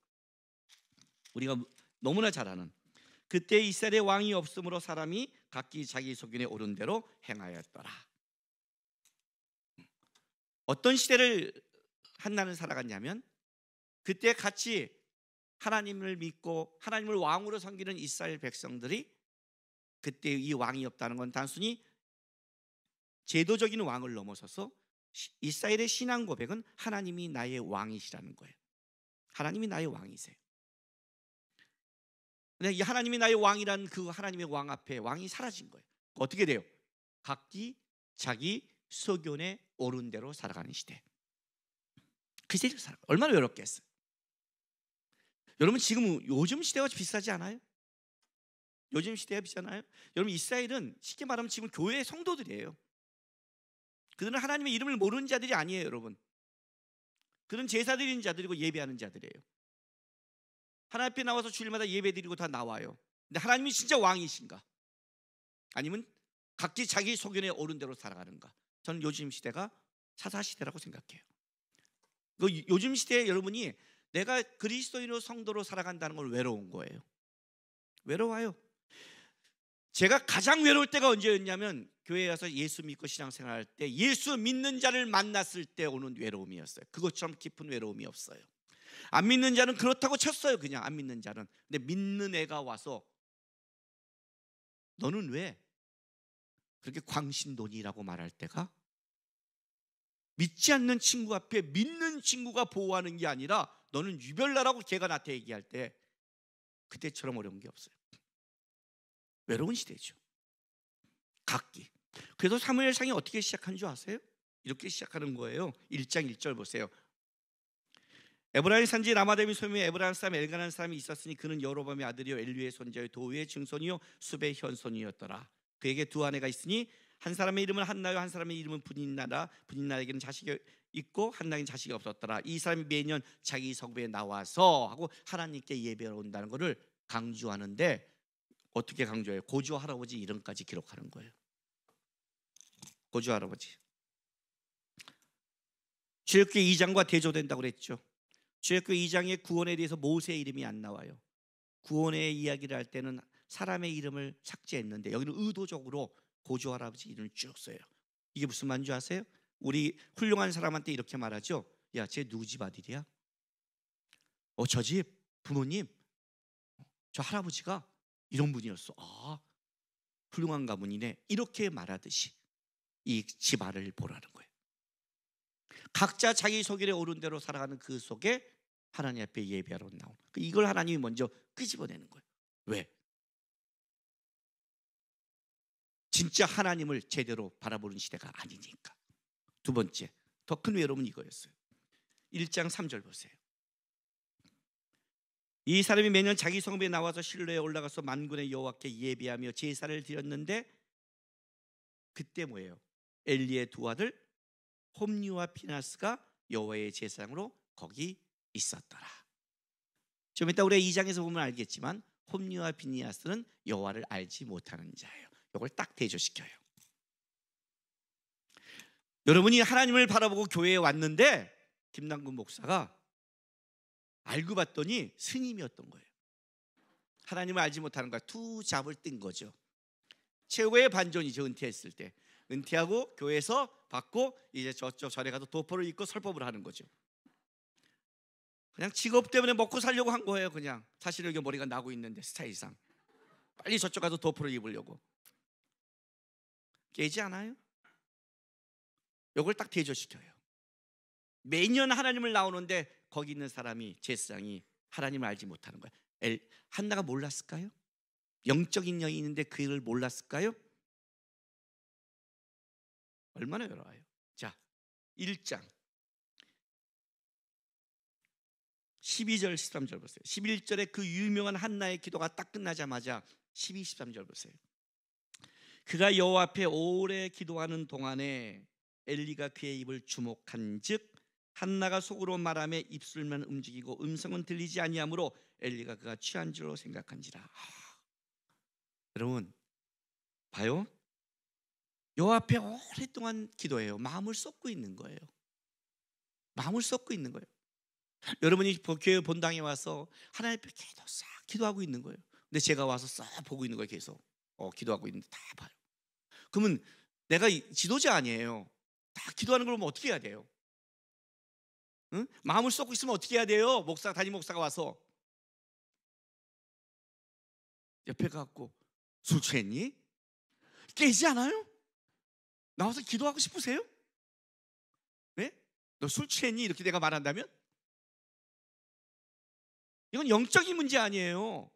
우리가 너무나 잘 아는 그때 이스라엘에 왕이 없으므로 사람이 각기 자기 소견에 오른 대로 행하였더라. 어떤 시대를 한나는 살아갔냐면 그때 같이 하나님을 믿고 하나님을 왕으로 섬기는 이스라엘 백성들이 그때 이 왕이 없다는 건 단순히 제도적인 왕을 넘어서서 이스라엘의 신앙 고백은 하나님이 나의 왕이시라는 거예요. 하나님이 나의 왕이세요. 근데 이 하나님이 나의 왕이란 그 하나님의 왕 앞에 왕이 사라진 거예요. 어떻게 돼요? 각기 자기 소견에 오른 대로 살아가는 시대. 그 시대를 살아가. 얼마나 외롭겠어요. 여러분 지금 요즘 시대가 비슷하지 않아요? 요즘 시대가 비슷하나요? 여러분 이스라엘은 쉽게 말하면 지금 교회의 성도들이에요. 그들은 하나님의 이름을 모르는 자들이 아니에요, 여러분. 그들은 제사 드리는 자들이고 예배하는 자들이에요. 하나님 앞에 나와서 주일마다 예배 드리고 다 나와요. 근데 하나님이 진짜 왕이신가? 아니면 각기 자기 소견에 오른 대로 살아가는가? 저는 요즘 시대가 사사 시대라고 생각해요. 요즘 시대에 여러분이 내가 그리스도인으로 성도로 살아간다는 걸 외로운 거예요. 외로워요. 제가 가장 외로울 때가 언제였냐면 교회에 와서 예수 믿고 신앙생활할 때 예수 믿는 자를 만났을 때 오는 외로움이었어요. 그것처럼 깊은 외로움이 없어요. 안 믿는 자는 그렇다고 쳤어요. 그냥 안 믿는 자는. 근데 믿는 애가 와서 너는 왜 그렇게 광신돈이라고 말할 때가 믿지 않는 친구 앞에 믿는 친구가 보호하는 게 아니라 너는 유별나라고 걔가 나한테 얘기할 때 그때처럼 어려운 게 없어요. 외로운 시대죠. 각기. 그래서 사무엘상이 어떻게 시작한 줄 아세요? 이렇게 시작하는 거예요. 1장 1절 보세요. 에브라임 산지 라마다임 소임에 에브라임 사람 엘가나는 사람이 있었으니 그는 여로밤의 아들이요 엘리의 손자요 도우의 증손이요 숲의 현손이었더라. 그에게 두 아내가 있으니 한 사람의 이름은 한나요 한 사람의 이름은 분인나라. 분인나에게는 자식이 있고 한나에게는 자식이 없었더라. 이 사람이 매년 자기 성배에 나와서 하고 하나님께 예배하러 온다는 것을 강조하는데 어떻게 강조해요? 고조 할아버지 이름까지 기록하는 거예요. 고조 할아버지. 출애굽기 2장과 대조된다고 그랬죠. 출애굽기 2장의 구원에 대해서 모세의 이름이 안 나와요. 구원의 이야기를 할 때는 사람의 이름을 삭제했는데 여기는 의도적으로 고조 할아버지 이름을 쭉 써요. 이게 무슨 말인 줄 아세요? 우리 훌륭한 사람한테 이렇게 말하죠. 야, 쟤 누구 집 아들이야? 저 집 부모님, 저 할아버지가 이런 분이었어. 아, 훌륭한 가문이네. 이렇게 말하듯이 이 집안을 보라는 거예요. 각자 자기 소견에 오른 대로 살아가는 그 속에 하나님 앞에 예배하러 나오는, 이걸 하나님이 먼저 끄집어내는 거예요. 왜? 진짜 하나님을 제대로 바라보는 시대가 아니니까. 두 번째, 더 큰 외로움은 이거였어요. 1장 3절 보세요. 이 사람이 매년 자기 성배에 나와서 실로에 올라가서 만군의 여호와께 예배하며 제사를 드렸는데 그때 뭐예요? 엘리의 두 아들 홈리와 피나스가 여호와의 제사장으로 거기 있었더라. 좀 이따 우리 2장에서 보면 알겠지만 홈리와 피니아스는 여호와를 알지 못하는 자예요. 이걸 딱 대조시켜요. 여러분이 하나님을 바라보고 교회에 왔는데 김남근 목사가 알고 봤더니 스님이었던 거예요. 하나님을 알지 못하는 거야. 투잡을 뜬 거죠. 최고의 반전이죠. 은퇴했을 때 은퇴하고 교회에서 받고 이제 저쪽 절에 가서 도포를 입고 설법을 하는 거죠. 그냥 직업 때문에 먹고 살려고 한 거예요. 그냥 사실은 여기 머리가 나고 있는데 스타일상 빨리 저쪽 가서 도포를 입으려고. 깨지 않아요? 이걸 딱 대조시켜요. 매년 하나님을 나오는데 거기 있는 사람이 제사장이 하나님을 알지 못하는 거예요. 한나가 몰랐을까요? 영적인 영이 있는데 그를 몰랐을까요? 얼마나 어려워요. 자, 1장 12절 13절 보세요. 11절에 그 유명한 한나의 기도가 딱 끝나자마자 12, 13절 보세요. 그가 여호와 앞에 오래 기도하는 동안에 엘리가 그의 입을 주목한즉 한나가 속으로 말하며 입술만 움직이고 음성은 들리지 아니하므로 엘리가 그가 취한 줄로 생각한지라. 여러분 봐요. 여호와 앞에 오랫동안 기도해요. 마음을 쏟고 있는 거예요. 마음을 쏟고 있는 거예요. 여러분이 교회 본당에 와서 하나님 앞에 계속 싹 기도하고 있는 거예요. 근데 제가 와서 싹 보고 있는 거예요. 계속 기도하고 있는데 다 봐요. 그러면 내가 지도자 아니에요. 다 기도하는 걸 보면 어떻게 해야 돼요? 응? 마음을 쏟고 있으면 어떻게 해야 돼요? 담임 목사가 와서 옆에 가갖고 술 취했니? 깨지 않아요? 나와서 기도하고 싶으세요? 네? 너 술 취했니? 이렇게 내가 말한다면? 이건 영적인 문제 아니에요.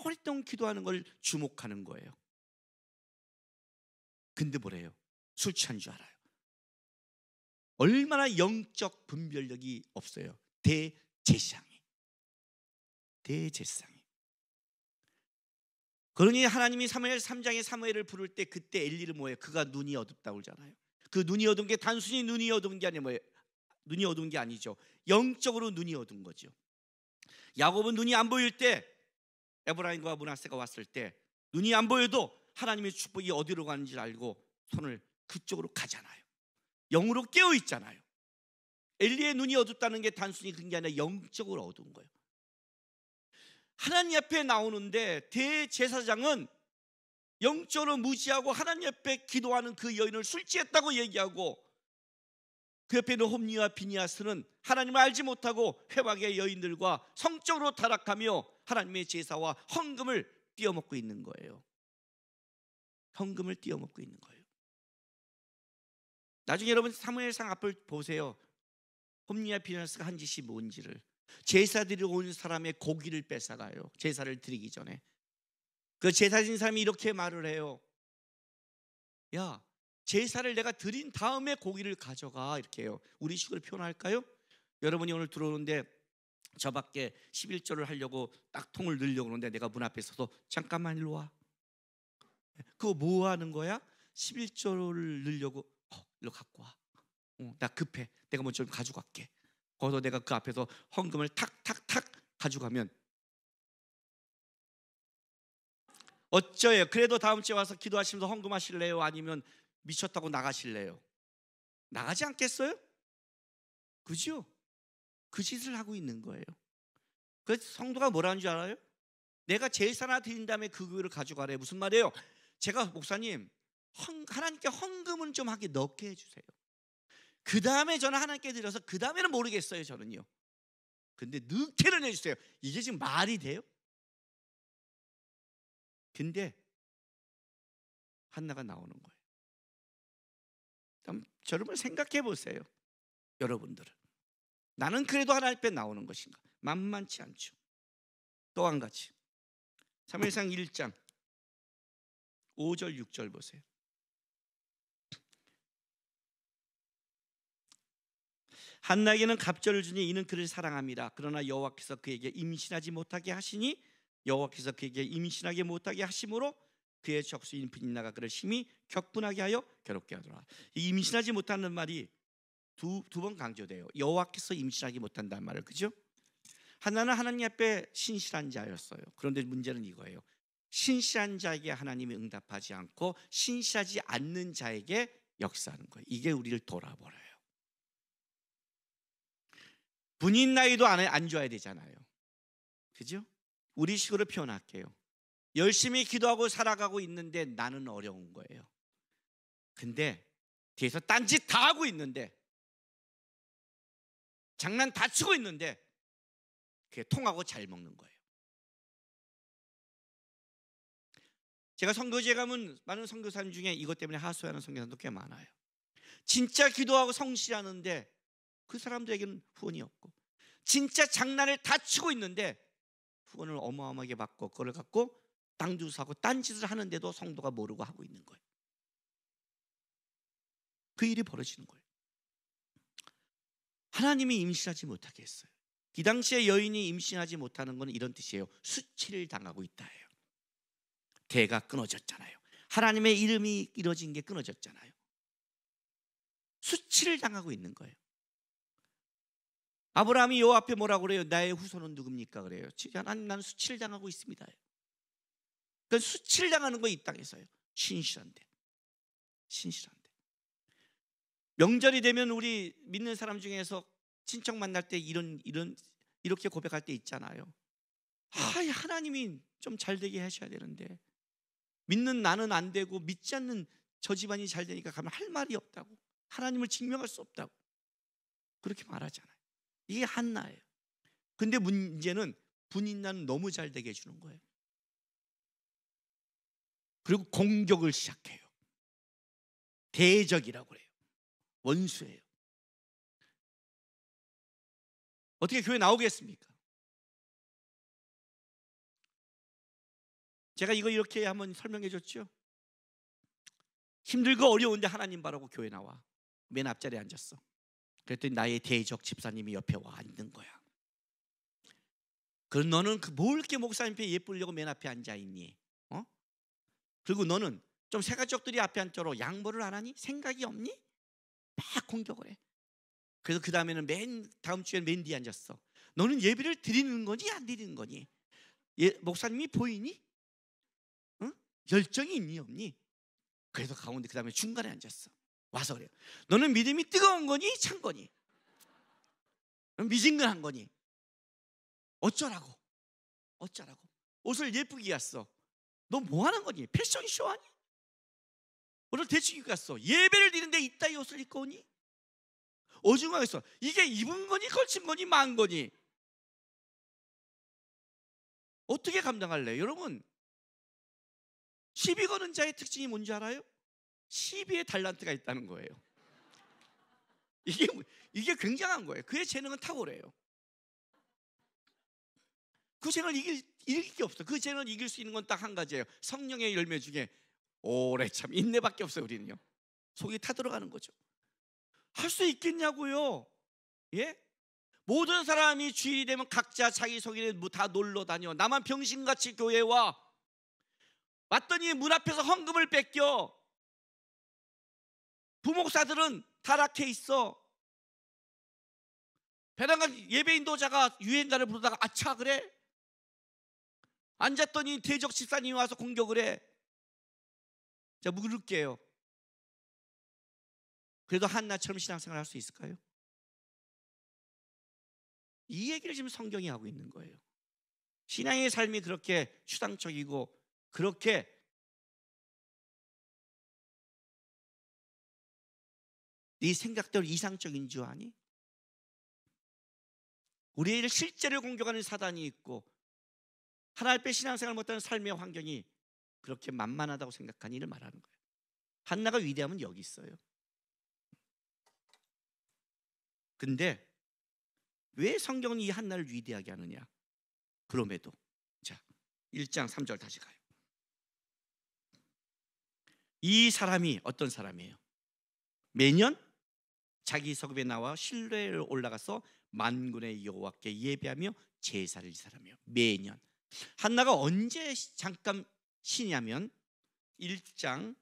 오랫동안 기도하는 걸 주목하는 거예요. 근데 뭐래요? 술 취한 줄 알아요. 얼마나 영적 분별력이 없어요. 대제사장이. 그러니 하나님이 사무엘 3장에 사무엘을 부를 때 그때 엘리를 뭐예요? 그가 눈이 어둡다고 그러잖아요. 그 눈이 어두운 게 단순히 눈이 어두운 게 아니에요. 뭐예요? 눈이 어두운 게 아니죠. 영적으로 눈이 어두운 거죠. 야곱은 눈이 안 보일 때 에브라임과 므낫세가 왔을 때 눈이 안 보여도 하나님의 축복이 어디로 가는지 알고 손을 그쪽으로 가잖아요. 영으로 깨어 있잖아요. 엘리의 눈이 어둡다는 게 단순히 그런 게 아니라 영적으로 어두운 거예요. 하나님 앞에 나오는데 대제사장은 영적으로 무지하고 하나님 앞에 기도하는 그 여인을 술 취했다고 얘기하고 그 옆에 있는 홈리와 비니아스는 하나님을 알지 못하고 회막의 여인들과 성적으로 타락하며 하나님의 제사와 헌금을 띄어먹고 있는 거예요. 헌금을 띄어먹고 있는 거예요. 나중에 여러분 사무엘상 앞을 보세요. 홈리와 비니아스가 한 짓이 뭔지를. 제사 드리러 온 사람의 고기를 뺏어가요. 제사를 드리기 전에. 그 제사 지는 사람이 이렇게 말을 해요. 야, 제사를 내가 드린 다음에 고기를 가져가, 이렇게 해요. 우리 식으로 표현할까요? 여러분이 오늘 들어오는데 저 밖에 11조를 하려고 딱 통을 넣으려고 그러는데 내가 문 앞에 서서 잠깐만 일로 와. 그거 뭐 하는 거야? 11조를 넣으려고. 일로 갖고 와. 나 급해. 내가 먼저 좀 가져갈게. 거기서 내가 그 앞에서 헌금을 탁탁탁 가져가면 어쩌요? 그래도 다음 주에 와서 기도하시면서 헌금하실래요? 아니면 미쳤다고 나가실래요? 나가지 않겠어요? 그죠? 그 짓을 하고 있는 거예요. 그래서 성도가 뭐라는 줄 알아요? 내가 제사나 드린 다음에 그 교회를 가져가래. 무슨 말이에요? 제가 목사님 하나님께 헌금은 좀 하게 넣게 해주세요. 그 다음에 저는 하나님께 드려서 그 다음에는 모르겠어요, 저는요. 근데 넣게는 해주세요. 이게 지금 말이 돼요? 근데 한나가 나오는 거예요. 그럼 여러분 생각해 보세요. 여러분들은 나는 그래도 하나님 앞에 나오는 것인가? 만만치 않죠. 또 한 가지, 사무엘상 1장 5절 6절 보세요. 한나에게는 갑절을 주니 이는 그를 사랑합니다. 그러나 여호와께서 그에게 임신하지 못하게 하시니 여호와께서 그에게 임신하게 못하게 하심으로 그의 적수인 브니나가 그를 심히 격분하게 하여 괴롭게 하더라. 이 임신하지 못하는 말이 두 번 강조돼요. 여호와께서 임신하지 못한다는 말을, 그죠? 한나는 하나님 앞에 신실한 자였어요. 그런데 문제는 이거예요. 신실한 자에게 하나님이 응답하지 않고 신실하지 않는 자에게 역사하는 거예요. 이게 우리를 돌아버려요. 분인 나이도 안 줘야 되잖아요. 그죠? 우리 식으로 표현할게요. 열심히 기도하고 살아가고 있는데 나는 어려운 거예요. 근데 뒤에서 딴짓 다 하고 있는데, 장난 다 치고 있는데 그게 통하고 잘 먹는 거예요. 제가 선교지에 가면 많은 선교사님 중에 이것 때문에 하소연하는 선교사님도 꽤 많아요. 진짜 기도하고 성실하는데 그 사람들에게는 후원이 없고, 진짜 장난을 다 치고 있는데 후원을 어마어마하게 받고 그걸 갖고 땅도 사고 딴짓을 하는데도 성도가 모르고 하고 있는 거예요. 그 일이 벌어지는 거예요. 하나님이 임신하지 못하게 했어요. 이 당시에 여인이 임신하지 못하는 건 이런 뜻이에요. 수치를 당하고 있다예요. 대가 끊어졌잖아요. 하나님의 이름이 이루어진 게 끊어졌잖아요. 수치를 당하고 있는 거예요. 아브라함이 여호와 앞에 뭐라고 그래요? 나의 후손은 누굽니까? 그래요. 하나님, 나는 수치를 당하고 있습니다. 그러니까 수치를 당하는 거 이 땅에서요. 신실한데. 명절이 되면 우리 믿는 사람 중에서 친척 만날 때 이렇게 고백할 때 있잖아요. 하나님이 좀 잘 되게 하셔야 되는데, 믿는 나는 안 되고 믿지 않는 저 집안이 잘 되니까 가면 할 말이 없다고, 하나님을 증명할 수 없다고 그렇게 말하잖아요. 이게 한나예요. 근데 문제는 분인나는 너무 잘 되게 해주는 거예요. 그리고 공격을 시작해요. 대적이라고 그래요. 원수예요. 어떻게 교회 나오겠습니까? 제가 이거 이렇게 한번 설명해 줬죠. 힘들고 어려운데 하나님 바라고 교회 나와. 맨 앞자리에 앉았어. 그랬더니 나의 대적 집사님이 옆에 와 앉는 거야. 그럼 너는 뭘 이렇게 목사님 앞에 예쁘려고 맨 앞에 앉아 있니? 그리고 너는 좀 새가족들이 앞에 앉도록 양보를 안 하니? 생각이 없니? 막 공격을 해. 그래서 그 다음에는 다음 주에는 맨 뒤에 앉았어. 너는 예배를 드리는 거니 안 드리는 거니? 목사님이 보이니? 열정이 있니 없니? 그래서 가운데 그 다음에 중간에 앉았어. 와서 그래요. 너는 믿음이 뜨거운 거니 찬 거니? 미진근한 거니? 어쩌라고? 옷을 예쁘게 갔어. 너 뭐 하는 거니? 패션쇼 하니? 오늘 대충 입고 갔어. 예배를 드리는데 이따위 옷을 입고 오니? 어중간했어. 이게 입은 거니 걸친 거니 만 거니? 어떻게 감당할래요? 여러분, 시비 거는 자의 특징이 뭔지 알아요? 시비에 달란트가 있다는 거예요. 이게 굉장한 거예요. 그의 재능은 탁월해요. 그 재능을 이길 게 없어. 그 재능을 이길 수 있는 건 딱 한 가지예요. 성령의 열매 중에 오래 참 인내밖에 없어요. 우리는요. 속이 타들어가는 거죠. 할 수 있겠냐고요. 예? 모든 사람이 주일이 되면 각자 자기 속에 다 놀러 다녀. 나만 병신같이 교회에 와. 왔더니 문 앞에서 헌금을 뺏겨. 부목사들은 타락해 있어. 배당간 예배 인도자가 유행가를 부르다가 아차 그래? 앉았더니 대적 집사님이 와서 공격을 해. 자, 물을게요. 그래도 한나처럼 신앙생활 할 수 있을까요? 이 얘기를 지금 성경이 하고 있는 거예요. 신앙의 삶이 그렇게 추상적이고 그렇게 네 생각대로 이상적인 줄 아니? 우리를 실제를 공격하는 사단이 있고 하나님 앞에 신앙생활 못하는 삶의 환경이 그렇게 만만하다고 생각하는 일을 말하는 거예요. 한나가 위대하면 여기 있어요. 근데 왜 성경은 이 한나를 위대하게 하느냐? 그럼에도 자 1장 3절 다시 가요. 이 사람이 어떤 사람이에요? 매년 자기 성읍에 나와 실로에 올라가서 만군의 여호와께 예배하며 제사를 이 사람이에요. 매년. 한나가 언제 잠깐 쉬냐면 1장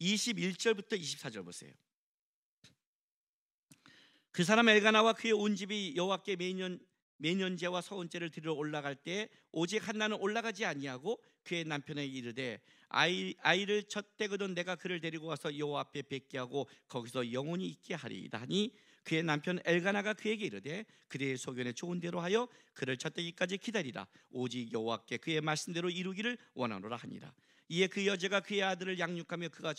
21절부터 24절 보세요. 그 사람 엘가나와 그의 온 집이 여호와께 매년제와 서원제를 드리러 올라갈 때 오직 한나는 올라가지 아니하고 그의 남편에게 이르되 아이를 젖대거든 내가 그를 데리고 와서 여호와 앞에 뵙게 하고 거기서 영원히 있게 하리이다 하니 그의 남편 엘가나가 그에게 이르되 그대의 소견에 좋은 대로 하여 그를 젖대기까지 기다리라. 오직 여호와께 그의 말씀대로 이루기를 원하노라 하니라. 이에 그 여자가 그의 아들을 양육하며 그가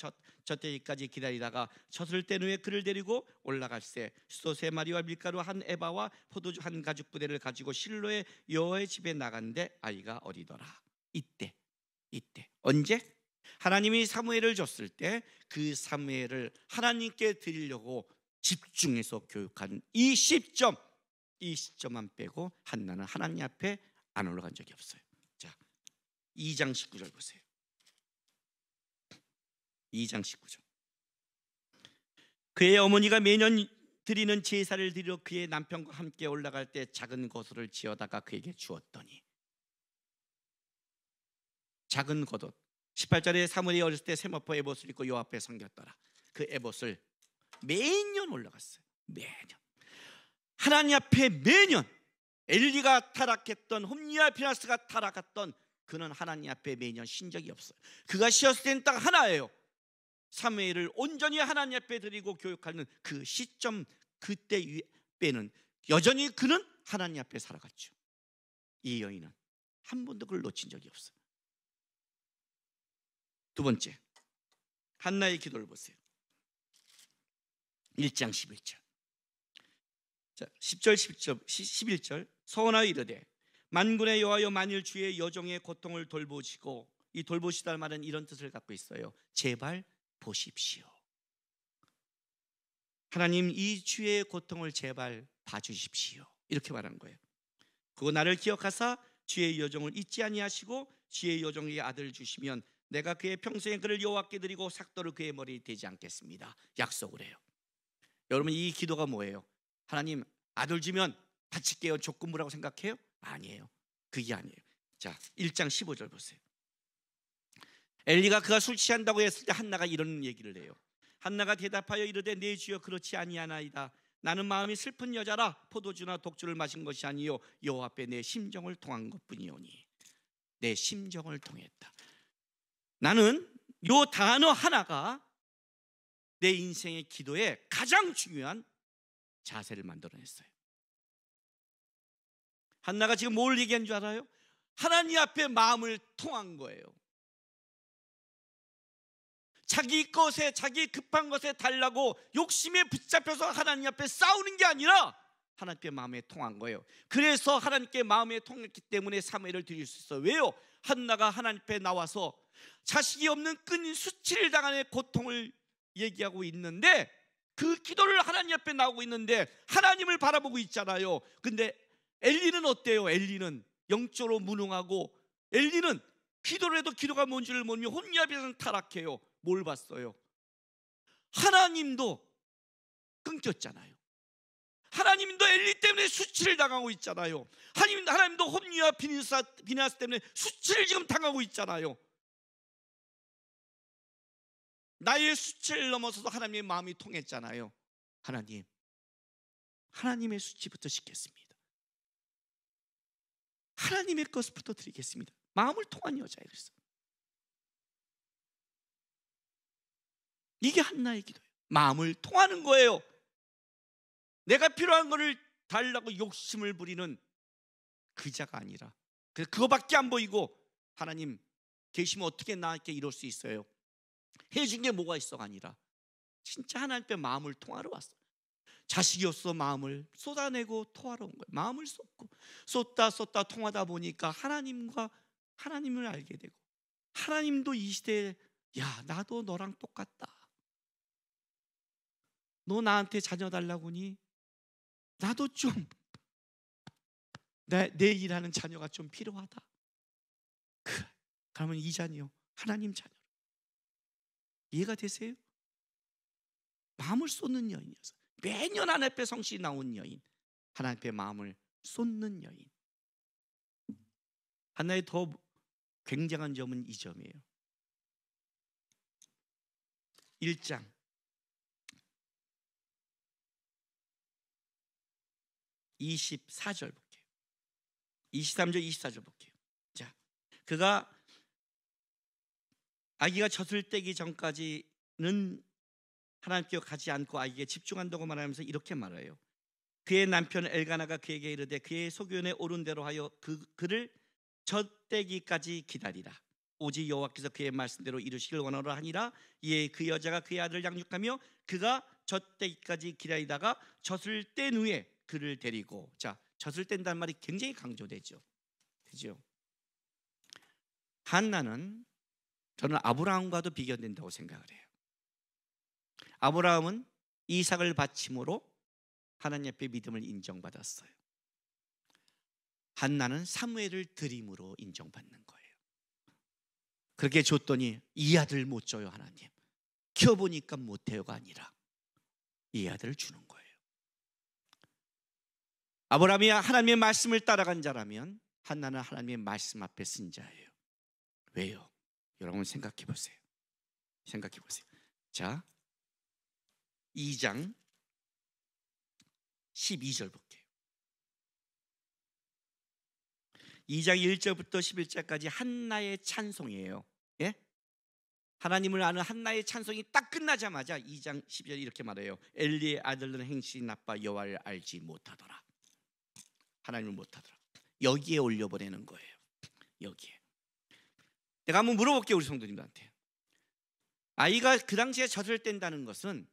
젖대기까지 기다리다가 젖을 뗀 후에 그를 데리고 올라갈새 수소 3마리와 밀가루 한 에바와 포도주 한 가죽 부대를 가지고 실로의 여호와의 집에 나갔는데 아이가 어리더라. 이때 언제? 하나님이 사무엘을 줬을 때 그 사무엘을 하나님께 드리려고 집중해서 교육한 이 시점만 빼고 한나는 하나님 앞에 안 올라간 적이 없어요. 자, 2장 19절 보세요. 2장 19절. 그의 어머니가 매년 드리는 제사를 드리러 그의 남편과 함께 올라갈 때 작은 겉옷을 지어다가 그에게 주었더니 작은 겉옷 18절에 사무엘이 어렸을 때 세마포 에봇을 입고 여호와 앞에 섬겼더라. 그 에봇을 매년 올라갔어요. 매년 하나님 앞에 매년 엘리가 타락했던 홈리와 피나스가 타락했던 그는 하나님 앞에 매년 쉰 적이 없어요. 그가 쉬었을 때는 딱 하나예요. 사무엘을 온전히 하나님 앞에 드리고 교육하는 그 시점 그때 빼는 여전히 그는 하나님 앞에 살아갔죠. 이 여인은 한 번도 그걸 놓친 적이 없어요. 두 번째, 한나의 기도를 보세요. 1장 11절. 자, 10절 11절 서원하여 이르되 만군의 여호와여 만일 주의 여종의 고통을 돌보시고 이 돌보시다는 말은 이런 뜻을 갖고 있어요. 제발 보십시오. 하나님 이 주의 고통을 제발 봐주십시오. 이렇게 말한 거예요. 그리고 나를 기억하사 주의 여종을 잊지 아니하시고 주의 여종에게 아들을 주시면 내가 그의 평생에 그를 여호와께 드리고 삭도를 그의 머리에 대지 않겠습니다. 약속을 해요. 여러분 이 기도가 뭐예요? 하나님 아들 주면 바칠게요 조건부라고 생각해요? 아니에요. 그게 아니에요. 자 1장 15절 보세요. 엘리가 그가 술 취한다고 했을 때 한나가 이런 얘기를 해요. 한나가 대답하여 이르되 내 주여 그렇지 아니하나이다. 나는 마음이 슬픈 여자라 포도주나 독주를 마신 것이 아니요 여호와 앞에 내 심정을 통한 것뿐이오니. 내 심정을 통했다. 나는 요 단어 하나가 내 인생의 기도에 가장 중요한 자세를 만들어냈어요. 한나가 지금 뭘 얘기한 줄 알아요? 하나님 앞에 마음을 통한 거예요. 자기 것에 자기 급한 것에 달라고 욕심에 붙잡혀서 하나님 앞에 싸우는 게 아니라 하나님께 마음에 통한 거예요. 그래서 하나님께 마음에 통했기 때문에 사무엘을 드릴 수 있어요. 왜요? 한나가 하나님 앞에 나와서 자식이 없는 끈 수치를 당하는 고통을 얘기하고 있는데 그 기도를 하나님 앞에 나오고 있는데 하나님을 바라보고 있잖아요. 근데 엘리는 어때요? 엘리는 영적으로 무능하고 엘리는 기도를 해도 기도가 뭔지를 모르며 혼미 앞에서는 타락해요. 뭘 봤어요? 하나님도 끊겼잖아요. 하나님도 엘리 때문에 수치를 당하고 있잖아요. 하나님도 홈리와 비느하스 때문에 수치를 지금 당하고 있잖아요. 나의 수치를 넘어서서 하나님의 마음이 통했잖아요. 하나님의 수치부터 씻겠습니다. 하나님의 것부터 드리겠습니다. 마음을 통한 여자예요. 그래서 이게 한나의 기도예요. 마음을 통하는 거예요. 내가 필요한 거를 달라고 욕심을 부리는 그자가 아니라, 그거밖에 안 보이고 하나님 계시면 어떻게 나에게 이럴 수 있어요? 해준 게 뭐가 있어가 아니라 진짜 하나님 앞에 마음을 통하러 왔어요. 자식이 없어 마음을 쏟아내고 토하러 온 거예요. 마음을 쏟다 통하다 보니까 하나님을 알게 되고, 하나님도 이 시대에 야, 나도 너랑 똑같다. 너 나한테 자녀 달라고 하니 나도 좀 내 일하는 자녀가 좀 필요하다. 그러면 이 자녀 하나님 자녀. 이해가 되세요? 마음을 쏟는 여인이어서 매년 하나님 앞에 성실히 나온 여인, 하나님 앞에 마음을 쏟는 여인. 하나의 더 굉장한 점은 이 점이에요. 1장 24절 볼게요. 23절 24절 볼게요. 자, 그가 아기가 젖을 떼기 전까지는 하나님께 가지 않고 아기에게 집중한다고 말하면서 이렇게 말해요. 그의 남편 엘가나가 그에게 이르되 그의 소견에 오른 대로 하여 그를 젖떼기까지 기다리라. 오직 여호와께서 그의 말씀대로 이루시길 원하노라 하니라. 이에 그 여자가 그의 아들을 양육하며 그가 젖떼기까지 기다리다가 젖을 뗀 후에 그를 데리고, 자, 젖을 뗀다는 말이 굉장히 강조되죠. 그죠? 한나는 저는 아브라함과도 비교된다고 생각을 해요. 아브라함은 이삭을 바침으로 하나님 앞에 믿음을 인정받았어요. 한나는 사무엘을 드림으로 인정받는 거예요. 그렇게 줬더니 이 아들 못 줘요 하나님. 키워보니까 못해요가 아니라 이 아들을 주는 거예요. 아브라함이 하나님의 말씀을 따라간 자라면 한나는 하나님의 말씀 앞에 쓴 자예요. 왜요? 여러분 생각해 보세요. 생각해 보세요. 자, 2장 12절 볼게요. 2장 1절부터 11절까지 한나의 찬송이에요. 예? 하나님을 아는 한나의 찬송이 딱 끝나자마자 2장 12절 이렇게 말해요. 엘리의 아들은 행실이 나빠 여호와를 알지 못하더라. 하나님을 못하더라. 여기에 올려보내는 거예요. 여기에. 내가 한번 물어볼게요 우리 성도님들한테. 아이가 그 당시에 젖을 뗀다는 것은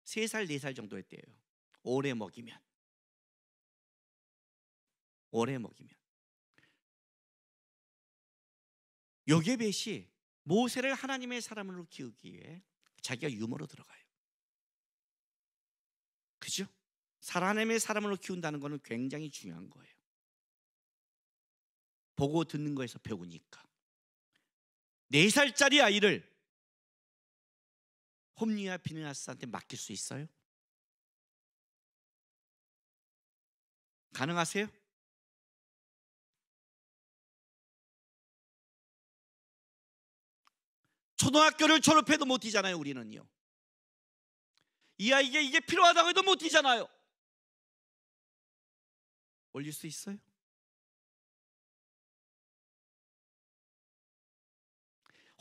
3살 4살 정도의 때예요. 오래 먹이면 요게벳이 모세를 하나님의 사람으로 키우기 위해 자기가 유모로 들어가요. 그죠? 하나님의 사람으로 키운다는 것은 굉장히 중요한 거예요. 보고 듣는 거에서 배우니까. 4살짜리 아이를 홈리와 비느하스한테 맡길 수 있어요? 가능하세요? 초등학교를 졸업해도 못 뛰잖아요. 우리는요. 이 아이에게 이게 필요하다고 해도 못 뛰잖아요. 올릴 수 있어요?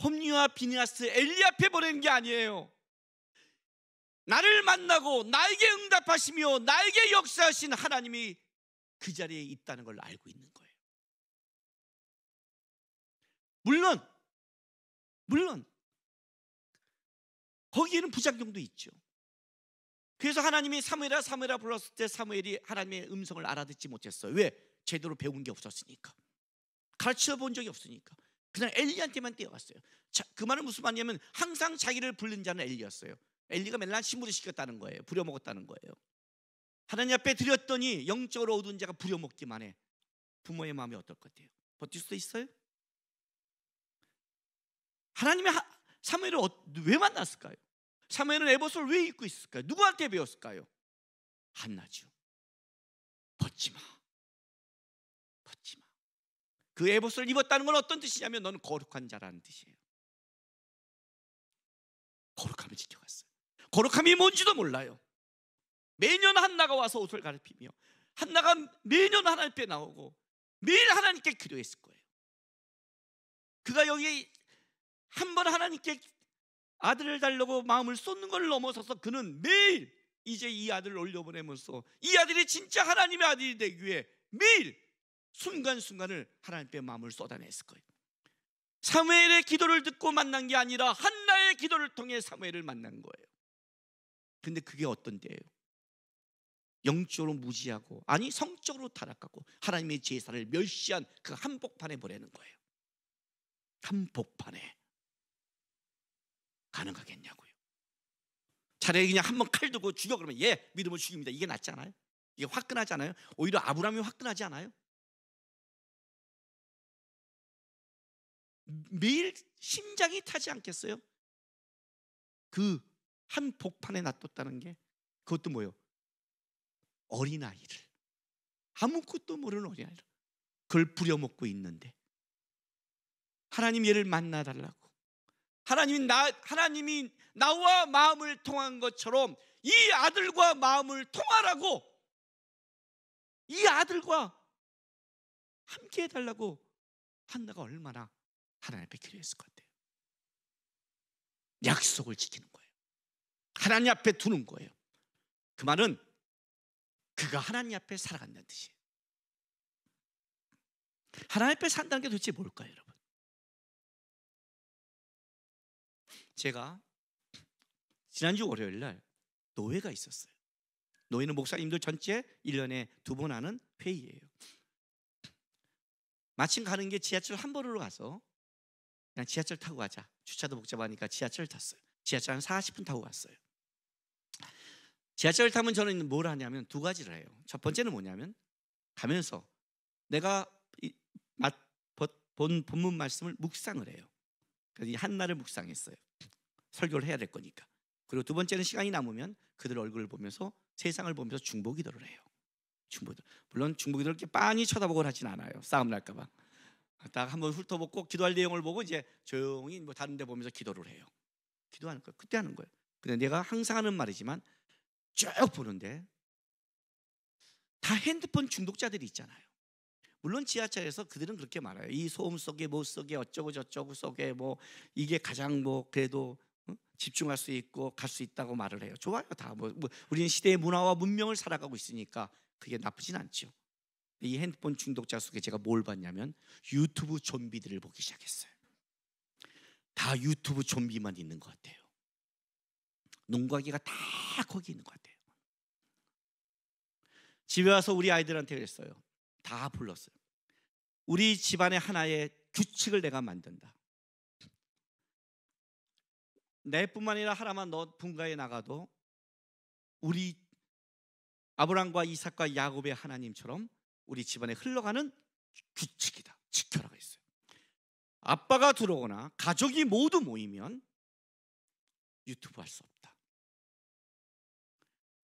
홈리와 비느하스 엘리 앞에 보내는 게 아니에요. 나를 만나고 나에게 응답하시며 나에게 역사하신 하나님이 그 자리에 있다는 걸 알고 있는 거예요. 물론 거기에는 부작용도 있죠. 그래서 하나님이 사무엘아 불렀을 때 사무엘이 하나님의 음성을 알아듣지 못했어요. 왜? 제대로 배운 게 없었으니까. 가르쳐 본 적이 없으니까. 그냥 엘리한테만 떼어갔어요. 그 말은 무슨 말이냐면 항상 자기를 부른 자는 엘리였어요. 엘리가 맨날 신부를 시켰다는 거예요. 부려먹었다는 거예요. 하나님 앞에 드렸더니 영적으로 어두운 자가 부려먹기만 해. 부모의 마음이 어떨 것 같아요? 버틸 수도 있어요? 하나님이 사무엘을 왜 만났을까요? 사무엘은 에봇을 왜 입고 있을까요? 누구한테 배웠을까요? 한나죠. 벗지마. 그 에봇을 입었다는 건 어떤 뜻이냐면 너는 거룩한 자라는 뜻이에요. 거룩함을 지켜갔어요. 거룩함이 뭔지도 몰라요. 매년 한나가 와서 옷을 갈아피며 한나가 매년 하나님 앞에 나오고 매일 하나님께 기도했을 거예요. 그가 여기 한 번 하나님께 아들을 달라고 마음을 쏟는 걸 넘어서서 그는 매일 이제 이 아들을 올려보내면서 이 아들이 진짜 하나님의 아들이 되기 위해 매일 순간순간을 하나님께 마음을 쏟아냈을 거예요. 사무엘의 기도를 듣고 만난 게 아니라 한나의 기도를 통해 사무엘을 만난 거예요. 근데 그게 어떤 때예요? 영적으로 무지하고, 아니 성적으로 타락하고 하나님의 제사를 멸시한 그 한복판에 보내는 거예요. 한복판에. 가능하겠냐고요. 차라리 그냥 한번 칼 들고 죽여 그러면 예, 믿음을 죽입니다. 이게 낫지 않아요? 이게 화끈하지 않아요? 오히려 아브라함이 화끈하지 않아요? 매일 심장이 타지 않겠어요? 그 한 복판에 놔뒀다는 게, 그것도 뭐예요? 어린아이를, 아무것도 모르는 어린아이를 그걸 부려먹고 있는데 하나님 얘를 만나달라고, 하나님이 나와 마음을 통한 것처럼 이 아들과 마음을 통하라고, 이 아들과 함께 해달라고 한나가 얼마나 하나님 앞에 기도했을 것 같아요. 약속을 지키는 거예요. 하나님 앞에 두는 거예요. 그 말은 그가 하나님 앞에 살아간다는 뜻이에요. 하나님 앞에 산다는 게 도대체 뭘까요, 여러분? 제가 지난주 월요일 날 노회가 있었어요. 노회는 목사님들 전체 1년에 2번 하는 회의예요. 마침 가는 게 지하철 한 번으로 가서 그냥 지하철 타고 가자, 주차도 복잡하니까 지하철 탔어요. 지하철 한 40분 타고 갔어요. 지하철을 타면 저는 뭘 하냐면 두 가지를 해요. 첫 번째는 뭐냐면 가면서 내가 본 본문 말씀을 묵상을 해요. 그래서 이 한나를 묵상했어요. 설교를 해야 될 거니까. 그리고 두 번째는 시간이 남으면 그들 얼굴을 보면서, 세상을 보면서 중보기도를 해요. 중보기도. 물론 중보기도를 이렇게 빤히 쳐다보고 하진 않아요. 싸움 날까 봐. 딱 한번 훑어보고 기도할 내용을 보고 이제 조용히 뭐 다른 데 보면서 기도를 해요. 기도하는 거예요. 그때 하는 거예요. 근데 내가 항상 하는 말이지만 쭉 보는데 다 핸드폰 중독자들이 있잖아요. 물론 지하철에서 그들은 그렇게 말해요. 이 소음 속에 뭐 속에 어쩌고 저쩌고 속에 뭐 이게 가장 뭐 그래도 집중할 수 있고 갈 수 있다고 말을 해요. 좋아요. 다 뭐 우리는 시대의 문화와 문명을 살아가고 있으니까 그게 나쁘진 않죠. 이 핸드폰 중독자 속에 제가 뭘 봤냐면 유튜브 좀비들을 보기 시작했어요. 다 유튜브 좀비만 있는 것 같아요. 농가기가 다 거기 있는 것 같아요. 집에 와서 우리 아이들한테 그랬어요. 다 불렀어요. 우리 집안의 하나의 규칙을 내가 만든다. 내뿐만 아니라 하나만 너 분가에 나가도 우리 아브라함과 이삭과 야곱의 하나님처럼 우리 집안에 흘러가는 규칙이다. 지켜라 그랬어요. 아빠가 들어오거나 가족이 모두 모이면 유튜브 할 수 없다.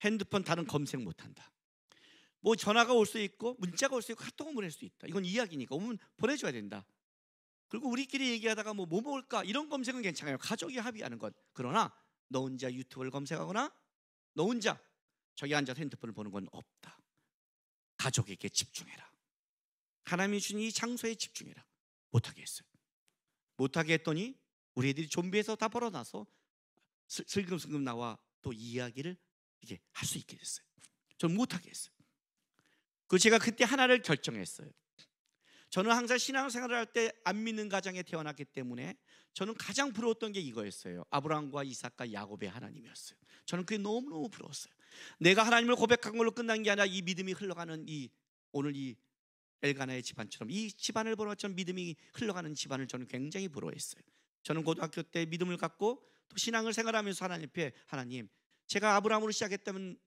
핸드폰 다른 검색 못한다. 뭐 전화가 올 수 있고 문자가 올 수 있고 카톡을 보낼 수 있다. 이건 이야기니까 오면 보내줘야 된다. 그리고 우리끼리 얘기하다가 뭐 먹을까 이런 검색은 괜찮아요. 가족이 합의하는 것. 그러나 너 혼자 유튜브를 검색하거나 너 혼자 저기 앉아서 핸드폰을 보는 건 없다. 가족에게 집중해라. 하나님이 주신 이 장소에 집중해라. 못하게 했어요. 못하게 했더니 우리 애들이 좀비에서 다 벌어나서 슬금슬금 나와 또 이야기를 이게 할 수 있게 됐어요. 저는 못하게 했어요. 그 제가 그때 하나를 결정했어요. 저는 항상 신앙생활을 할 때 안 믿는 가정에 태어났기 때문에 저는 가장 부러웠던 게 이거였어요. 아브라함과 이삭과 야곱의 하나님이었어요. 저는 그게 너무너무 부러웠어요. 내가 하나님을 고백한 걸로 끝난 게 아니라 이 믿음이 흘러가는 오늘 이 엘가나의 집안처럼 이 집안을 보는 것처럼 믿음이 흘러가는 집안을 저는 굉장히 부러워했어요. 저는 고등학교 때 믿음을 갖고 또 신앙을 생활하면서 하나님 앞에 하나님, 제가 아브라함으로 시작했다면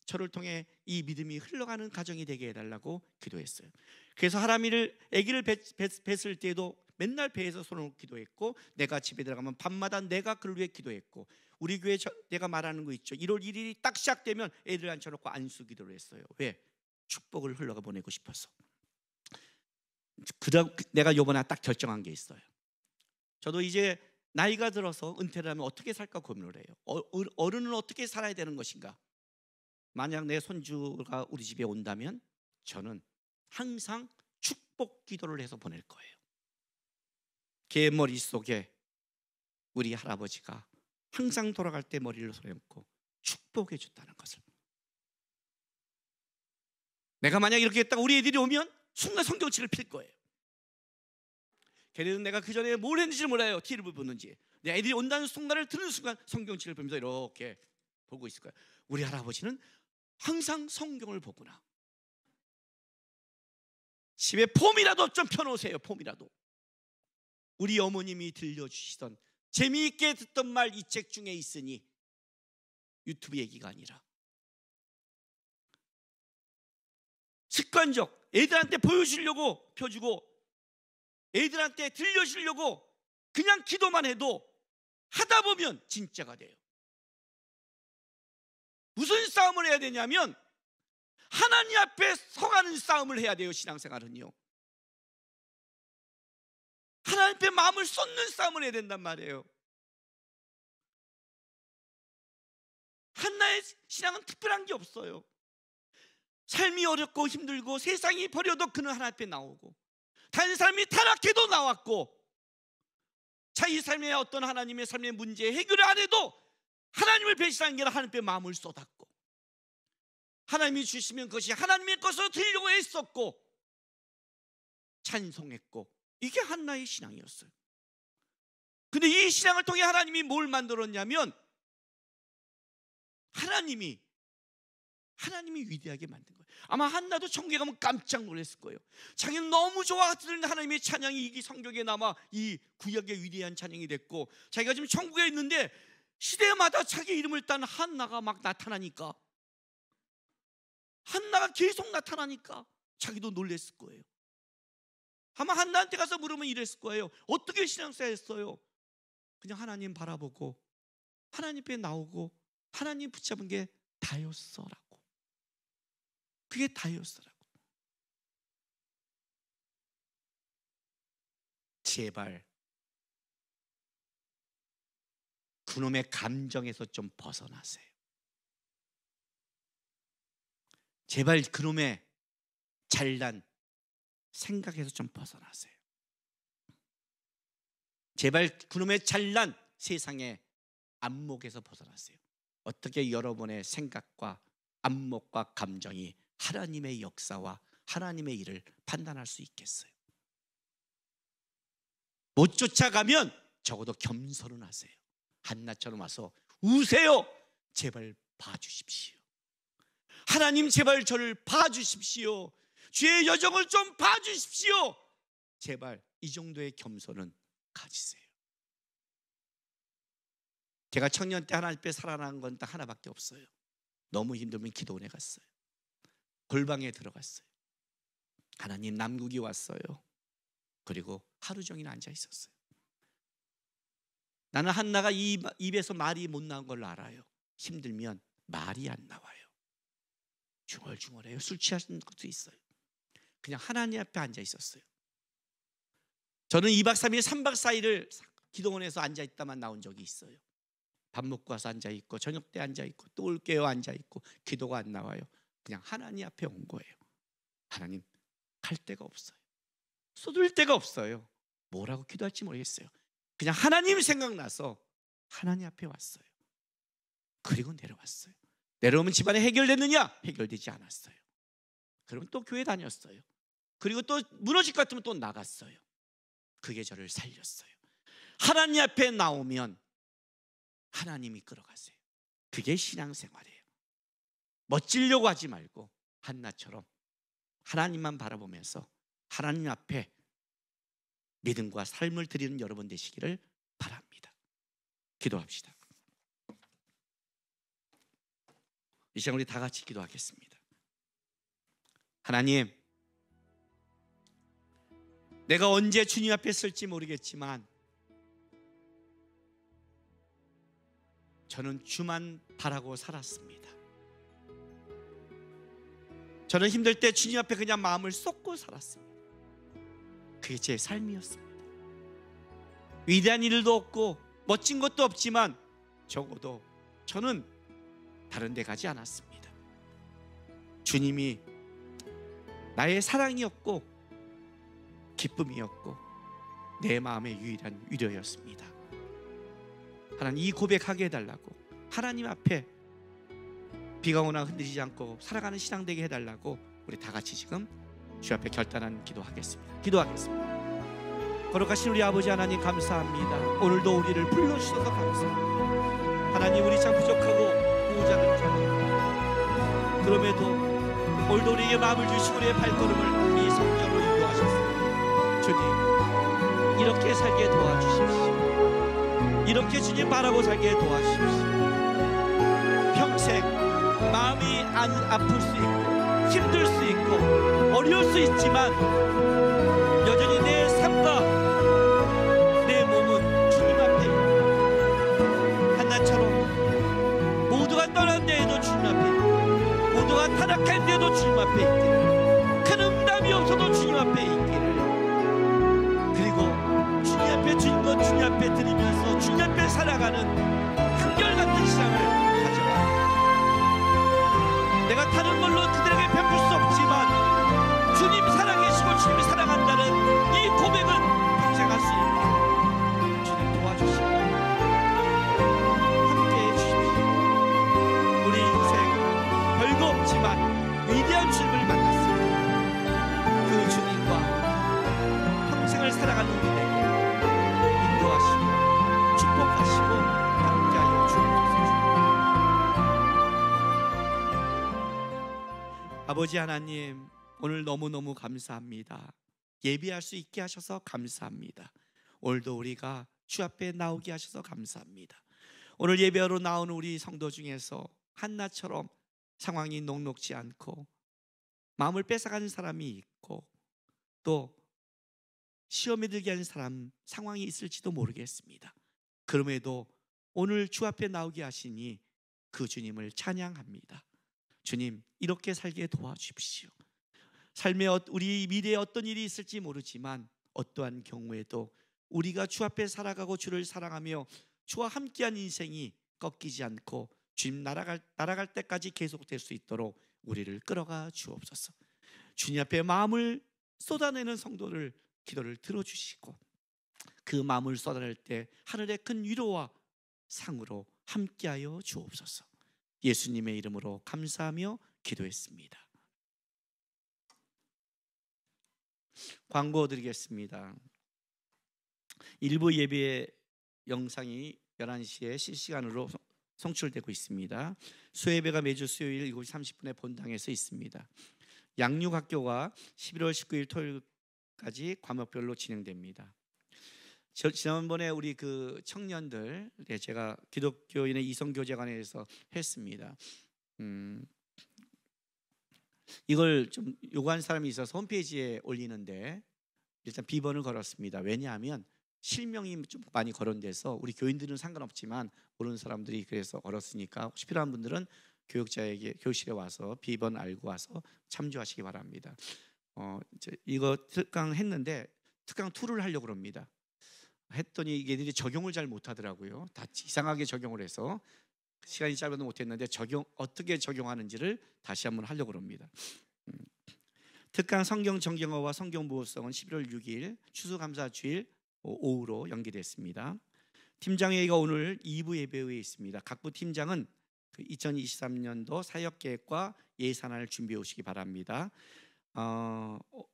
저를 통해 이 믿음이 흘러가는 가정이 되게 해달라고 기도했어요. 그래서 하람이를 아기를 뵀을 때에도 맨날 배에서 손을 놓고 기도했고, 내가 집에 들어가면 밤마다 내가 그를 위해 기도했고, 우리 교회 내가 말하는 거 있죠. 1월 1일이 딱 시작되면 애들 앉혀놓고 안수 기도를 했어요. 왜? 축복을 흘러가 보내고 싶어서. 그다음 내가 이번에 딱 결정한 게 있어요. 저도 이제 나이가 들어서 은퇴를 하면 어떻게 살까 고민을 해요. 어른은 어떻게 살아야 되는 것인가. 만약 내 손주가 우리 집에 온다면 저는 항상 축복 기도를 해서 보낼 거예요. 걔 머릿속에 우리 할아버지가 항상 돌아갈 때 머리를 손에 얹고 축복해 줬다는 것을. 내가 만약 이렇게 했다가 우리 애들이 오면 순간 성경책을 필 거예요. 걔네는 내가 그 전에 뭘 했는지 몰라요. TV를 보는지. 내 애들이 온다는 순간을 듣는 순간 성경책을 보면서 이렇게 보고 있을 거예요. 우리 할아버지는 항상 성경을 보구나. 집에 폼이라도 좀 펴놓으세요. 폼이라도. 우리 어머님이 들려주시던 재미있게 듣던 말 이 책 중에 있으니, 유튜브 얘기가 아니라 습관적, 애들한테 보여주려고 펴주고 애들한테 들려주려고 그냥 기도만 해도 하다 보면 진짜가 돼요. 무슨 싸움을 해야 되냐면 하나님 앞에 서가는 싸움을 해야 돼요. 신앙생활은요, 하나님 앞에 마음을 쏟는 싸움을 해야 된단 말이에요. 한나의 신앙은 특별한 게 없어요. 삶이 어렵고 힘들고 세상이 버려도 그는 하나님 앞에 나오고, 다른 사람이 타락해도 나왔고, 자기 삶의 어떤 하나님의 삶의 문제 해결을 안 해도 하나님을 배신한 게 아니라 하나님 앞에 마음을 쏟았고, 하나님이 주시면 그것이 하나님의 것으로 드리려고 애썼고 찬송했고, 이게 한나의 신앙이었어요. 근데 이 신앙을 통해 하나님이 뭘 만들었냐면 하나님이 위대하게 만든 거예요. 아마 한나도 천국에 가면 깜짝 놀랐을 거예요. 자기는 너무 좋아 들은 하나님의 찬양이 이 성경에 남아 이 구약의 위대한 찬양이 됐고, 자기가 지금 천국에 있는데 시대마다 자기 이름을 딴 한나가 막 나타나니까, 한나가 계속 나타나니까 자기도 놀랐을 거예요. 아마 한나한테 가서 물으면 이랬을 거예요. 어떻게 신앙생활했어요? 그냥 하나님 바라보고 하나님 앞에 나오고 하나님 붙잡은 게 다였어라고. 그게 다였어라고. 제발 그놈의 감정에서 좀 벗어나세요. 제발 그놈의 잘난 생각에서 좀 벗어나세요. 제발 그놈의 잘난 세상의 안목에서 벗어나세요. 어떻게 여러분의 생각과 안목과 감정이 하나님의 역사와 하나님의 일을 판단할 수 있겠어요? 못 쫓아가면 적어도 겸손은 하세요. 한나처럼 와서 우세요. 제발 봐주십시오. 하나님 제발 저를 봐주십시오. 주의 여정을 좀 봐주십시오. 제발 이 정도의 겸손은 가지세요. 제가 청년 때 하나님 앞에 살아난 건 딱 하나밖에 없어요. 너무 힘들면 기도원에 갔어요. 골방에 들어갔어요. 하나님 남국이 왔어요. 그리고 하루 종일 앉아 있었어요. 나는 한나가 입에서 말이 못 나온 걸 알아요. 힘들면 말이 안 나와요. 중얼중얼해요. 술 취하신 것도 있어요. 그냥 하나님 앞에 앉아 있었어요. 저는 2박 3일 3박 4일을 기도원에서 앉아 있다만 나온 적이 있어요. 밥 먹고 와서 앉아 있고 저녁 때 앉아 있고 또 올게요 앉아 있고 기도가 안 나와요. 그냥 하나님 앞에 온 거예요. 하나님 갈 데가 없어요. 쏟을 데가 없어요. 뭐라고 기도할지 모르겠어요. 그냥 하나님 생각나서 하나님 앞에 왔어요. 그리고 내려왔어요. 내려오면 집안에 해결됐느냐? 해결되지 않았어요. 그러면 또 교회 다녔어요. 그리고 또 무너질 것 같으면 또 나갔어요. 그게 저를 살렸어요. 하나님 앞에 나오면 하나님이 끌어가세요. 그게 신앙생활이에요. 멋지려고 하지 말고 한나처럼 하나님만 바라보면서 하나님 앞에 믿음과 삶을 드리는 여러분 되시기를 바랍니다. 기도합시다. 이 시간 우리 다 같이 기도하겠습니다. 하나님, 내가 언제 주님 앞에 쓸지 모르겠지만 저는 주만 바라고 살았습니다. 저는 힘들 때 주님 앞에 그냥 마음을 쏟고 살았습니다. 그게 제 삶이었습니다. 위대한 일도 없고 멋진 것도 없지만 적어도 저는 다른 데 가지 않았습니다. 주님이 나의 사랑이었고 기쁨이었고 내 마음의 유일한 위로였습니다. 하나님, 이 고백하게 해달라고, 하나님 앞에 비가 오나 흔들리지 않고 살아가는 신앙 되게 해달라고 우리 다 같이 지금 주 앞에 결단한 기도하겠습니다. 거룩하신 우리 아버지 하나님, 감사합니다. 오늘도 우리를 불러주셔서 감사합니다. 하나님, 우리 참 부족하고 부자는 자입니다. 그럼에도 오늘도 우리에게 마음을 주시고 우리의 발걸음을 이 성전으로 인도하셨습니다. 주님, 이렇게 살게 도와주십시오. 이렇게 주님 바라고 살게 도와주십시오. 평생 마음이 아플 수 있고 힘들 수 있고 어려울 수 있지만 여전히 내 삶과 내 몸은 주님 앞에 있고, 한나처럼 모두가 떠난데에도 주님 앞에 있고 모두가 타락한데도 주님 앞에 있기를, 큰 응답이 없어도 주님 앞에 있기를, 그리고 주님 앞에 주신 것 주님 앞에 드리면서 주님 앞에 살아가는 한결같은 신앙을 가져라. 내가 다른 걸로 그들에게 베풀 수 없지만 주님 살아계시고 주님이 사랑한다는 이 고백은 평생 할 수 있게 주님 도와주시고 함께해 주십시오. 우리 인생 별거 없지만 위대한 주님을 만났습니다. 그 주님과 평생을 살아가는 우리에게 인도하시고 축복하시고 함께하여 주옵소서. 아버지 하나님, 오늘 너무너무 감사합니다. 예배할 수 있게 하셔서 감사합니다. 오늘도 우리가 주 앞에 나오게 하셔서 감사합니다. 오늘 예배하러 나오는 우리 성도 중에서 한나처럼 상황이 녹록지 않고 마음을 뺏어가는 사람이 있고 또 시험에 들게 하는 사람 상황이 있을지도 모르겠습니다. 그럼에도 오늘 주 앞에 나오게 하시니 그 주님을 찬양합니다. 주님, 이렇게 살게 도와주십시오. 삶에 우리 미래에 어떤 일이 있을지 모르지만 어떠한 경우에도 우리가 주 앞에 살아가고 주를 사랑하며 주와 함께한 인생이 꺾이지 않고 주님 날아갈 때까지 계속될 수 있도록 우리를 끌어가 주옵소서. 주님 앞에 마음을 쏟아내는 성도를 기도를 들어주시고 그 마음을 쏟아낼 때 하늘의 큰 위로와 상으로 함께하여 주옵소서. 예수님의 이름으로 감사하며 기도했습니다. 광고 드리겠습니다. 일부 예배 영상이 11시에 실시간으로 송출되고 있습니다. 수예배가 매주 수요일 7시 30분에 본당에서 있습니다. 양육학교가 11월 19일 토요일까지 과목별로 진행됩니다. 지난번에 우리 그 청년들, 제가 기독교인의 이성교제관에서 했습니다. 이걸 좀 요구한 사람이 있어서 홈페이지에 올리는데 일단 비번을 걸었습니다. 왜냐하면 실명이 좀 많이 거론돼서 우리 교인들은 상관없지만 모르는 사람들이 그래서 걸었으니까 혹시 필요한 분들은 교육자에게 교실에 와서 비번 알고 와서 참조하시기 바랍니다. 이거 특강 했는데 특강 2를 하려고 합니다. 했더니 얘들이 적용을 잘 못하더라고요. 다 이상하게 적용을 해서 시간이 짧아도 못했는데 어떻게 적용하는지를 다시 한번 하려고 합니다. 특강 성경 정경어와 성경 보호성은 11월 6일 추수감사주일 오후로 연기됐습니다. 팀장회의가 오늘 2부 예배회에 있습니다. 각부 팀장은 2023년도 사역계획과 예산안을 준비해 오시기 바랍니다.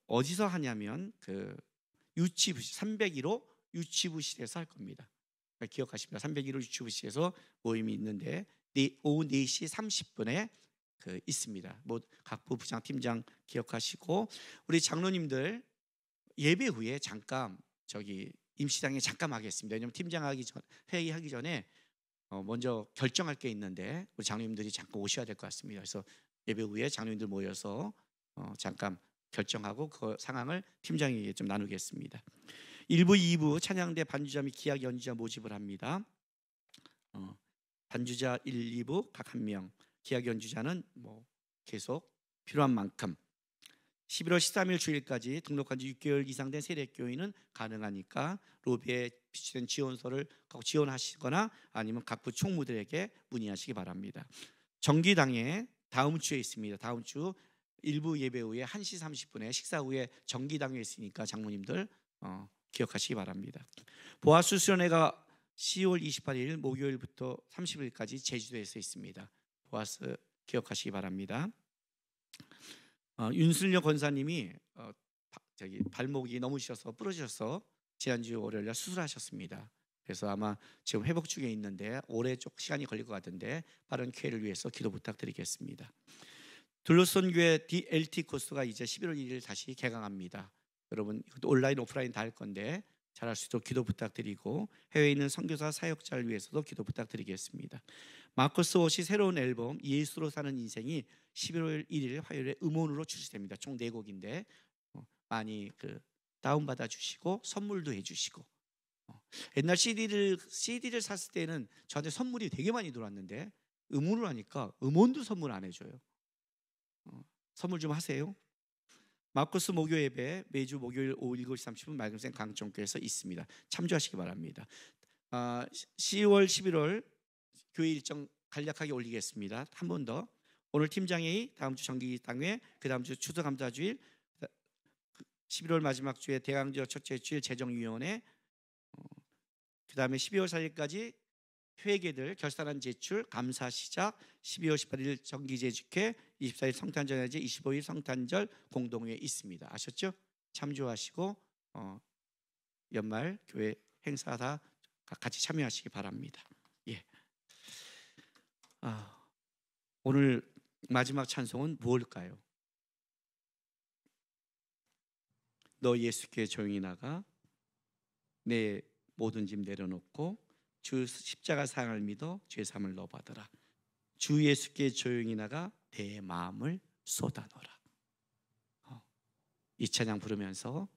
어디서 하냐면 그 유치부실 301호 유치부실에서 할 겁니다. 기억하십니다. 301호 유치부실에서 모임이 있는데 오후 4시 30분에 있습니다. 각부 부장 팀장 기억하시고 우리 장로님들 예배 후에 잠깐 임시당에 잠깐 하겠습니다. 왜냐하면 회의하기 전에 먼저 결정할 게 있는데 우리 장로님들이 잠깐 오셔야 될 것 같습니다. 그래서 예배 후에 장로님들 모여서 잠깐 결정하고 그 상황을 팀장에게 좀 나누겠습니다. 1부, 2부 찬양대 반주자 및 기악 연주자 모집을 합니다. 반주자 1, 2부 각 1명, 기악 연주자는 뭐 계속 필요한 만큼 11월 13일 주일까지 등록한 지 6개월 이상 된 세례교인은 가능하니까 로비에 비치된 지원서를 지원하시거나 아니면 각부 총무들에게 문의하시기 바랍니다. 정기당에 다음 주에 있습니다. 다음 주 일부 예배 후에 1시 30분에 식사 후에 정기당에 있으니까 장로님들 기억하시기 바랍니다. 보아스 수련회가 10월 28일 목요일부터 30일까지 제주도에서 있습니다. 보아스 기억하시기 바랍니다. 윤슬녀 권사님이 발목이 넘으셔서 부러지셔서 지난주 월요일날 수술하셨습니다. 그래서 아마 지금 회복 중에 있는데 오래 좀 시간이 걸릴 것 같은데 빠른 쾌를 위해서 기도 부탁드리겠습니다. 둘로선교회 DLT 코스가 이제 11월 1일 다시 개강합니다. 여러분 이것도 온라인 오프라인 다 할 건데 잘할 수 있도록 기도 부탁드리고 해외에 있는 선교사 사역자를 위해서도 기도 부탁드리겠습니다. 마커스 옷이 새로운 앨범 예수로 사는 인생이 11월 1일 화요일에 음원으로 출시됩니다. 총 4곡인데 많이 다운받아 주시고 선물도 해주시고 옛날 CD를 샀을 때는 저한테 선물이 되게 많이 들어왔는데 음원을 하니까 음원도 선물 안 해줘요. 선물 좀 하세요. 마커스 목요 예배 매주 목요일 오후 7시 30분 말금생 강정교회에서 있습니다. 참조하시기 바랍니다. 10월 11월 교회 일정 간략하게 올리겠습니다. 한 번 더. 오늘 팀장회의, 다음 주 정기당회, 그 다음 주 추수감사주일, 11월 마지막 주에 대강절 첫째 주일 재정위원회, 그 다음에 12월 4일까지 회계들 결산한 제출 감사 시작, 12월 18일 정기제축회, 24일 성탄절야제, 25일 성탄절 공동회 있습니다. 아셨죠? 참조하시고 연말 교회 행사 다 같이 참여하시기 바랍니다. 예. 오늘 마지막 찬송은 무엇일까요? 너 예수께 조용히 나가 내 모든 짐 내려놓고 주 십자가 사랑을 믿어 죄사함을 너 받으라. 주 예수께 조용히 나가 내 마음을 쏟아놓으라. 이 찬양 부르면서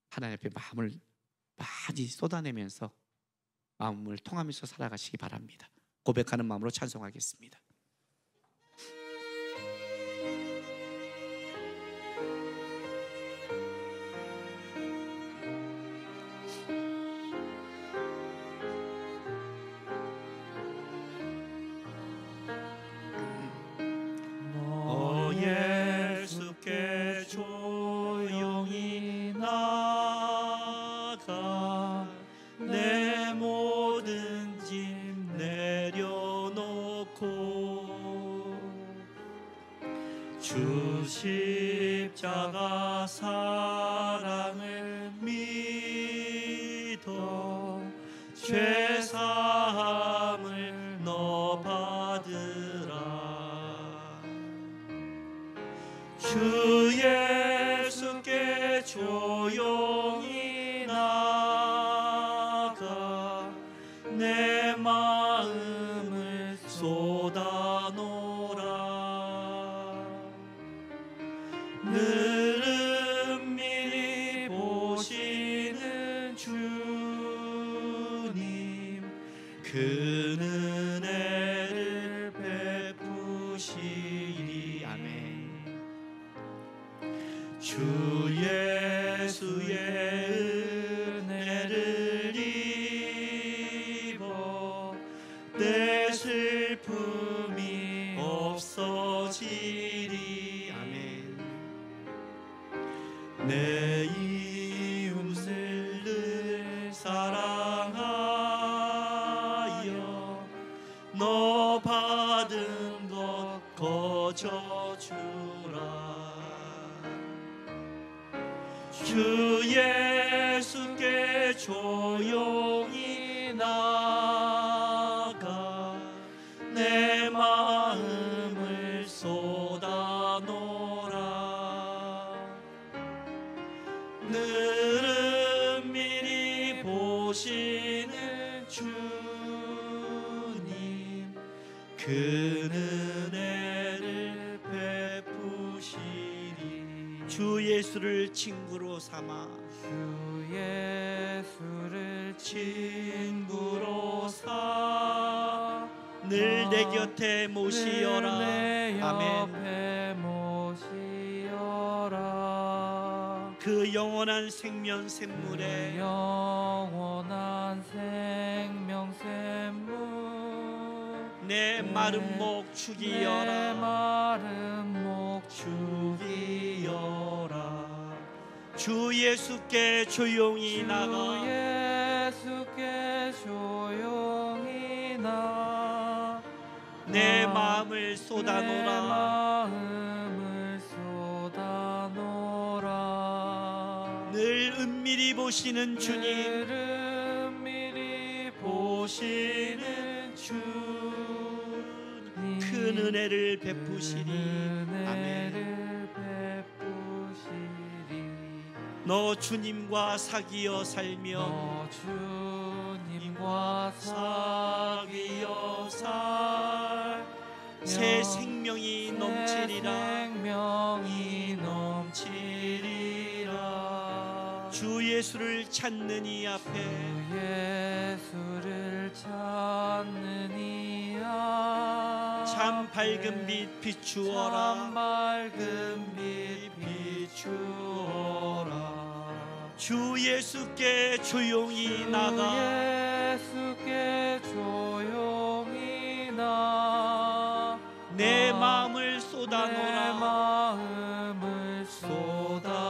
하나님 앞에 마음을 많이 쏟아내면서 마음을 통하면서 살아가시기 바랍니다. 고백하는 마음으로 찬송하겠습니다. 예수께 조용히 나가 내 모든 짐 내려놓고 주 십자가 사랑을 믿어 죄사함을 너 받으라. 주 예수께 조용히 나가 내 마음을 쏟아놓으라. 늘은 미리 보시는 주님 그 은혜를 베푸시리. 아멘. 주 예수의 은혜를 입어 내 슬픔이 없어지리. 아멘. 내 이웃을 늘 사랑하여 너 받은 것 거저주라. 주 예수께 조용히 나가 내 마음을 쏟아놓으라. 늘은 미리 보시는 주님 그 은혜를 베푸시리. 주 예수를 친구로 삼아 주 예수를 친구로 삼아 늘 내 곁에 모시어라. 내 아멘. 옆에 모시어라. 그 영원한 생명 샘물에 영원한 생명 샘물 내 마른 목 내 죽이어라. 마른 목 죽이어라. 주 예수께 조용히 나가 주 예수께 조용히 나 내 마음을 내 쏟아놓으라. 마음을 쏟아놓으라. 늘 은밀히 보시는 주님, 늘 은밀히 보시는 주님 큰 은혜를 베푸시리. 은혜를 베푸시리. 너 주님과 사귀어 살며 너 주님과 사귀어 새 생명이 넘치리라. 생명이 넘치리라. 주 예수를 찾는 이 앞에 주 예수를 찾는 이 앞 참 밝은 빛 비추어라. 참 밝은 빛 비추어라. 주 예수께 조용히 나가 예수께 조용히 나 내 마음을 내 쏟아놓으라. 마음을 쏟아놓으라.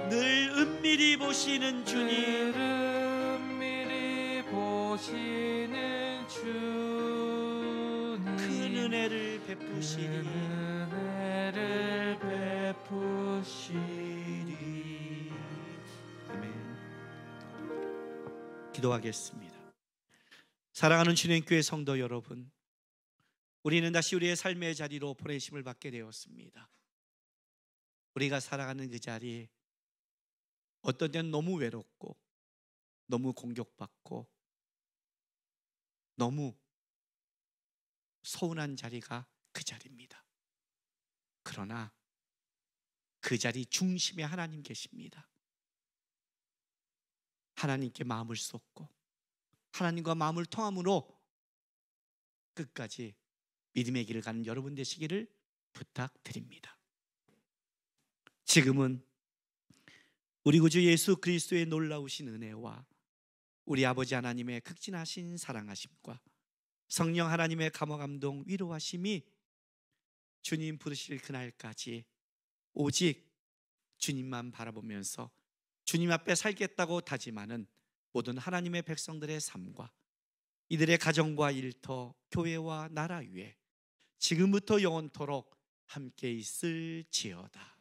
늘 은밀히 보시는 주님, 늘 은밀히 보시는 주님 큰 은혜를 베푸시리. 큰 은혜를 베푸시리. 아멘. 기도하겠습니다. 사랑하는 주님교회 성도 여러분, 우리는 다시 우리의 삶의 자리로 보내심을 받게 되었습니다. 우리가 살아가는 그 자리, 어떤 때는 너무 외롭고 너무 공격받고 너무 서운한 자리가 그 자리입니다. 그러나 그 자리 중심에 하나님 계십니다. 하나님께 마음을 쏟고 하나님과 마음을 통함으로 끝까지 믿음의 길을 가는 여러분 되시기를 부탁드립니다. 지금은 우리 구주 예수 그리스도의 놀라우신 은혜와 우리 아버지 하나님의 극진하신 사랑하심과 성령 하나님의 감화감동 위로하심이 주님 부르실 그날까지 오직 주님만 바라보면서 주님 앞에 살겠다고 다짐하는 모든 하나님의 백성들의 삶과 이들의 가정과 일터, 교회와 나라 위에 지금부터 영원토록 함께 있을지어다.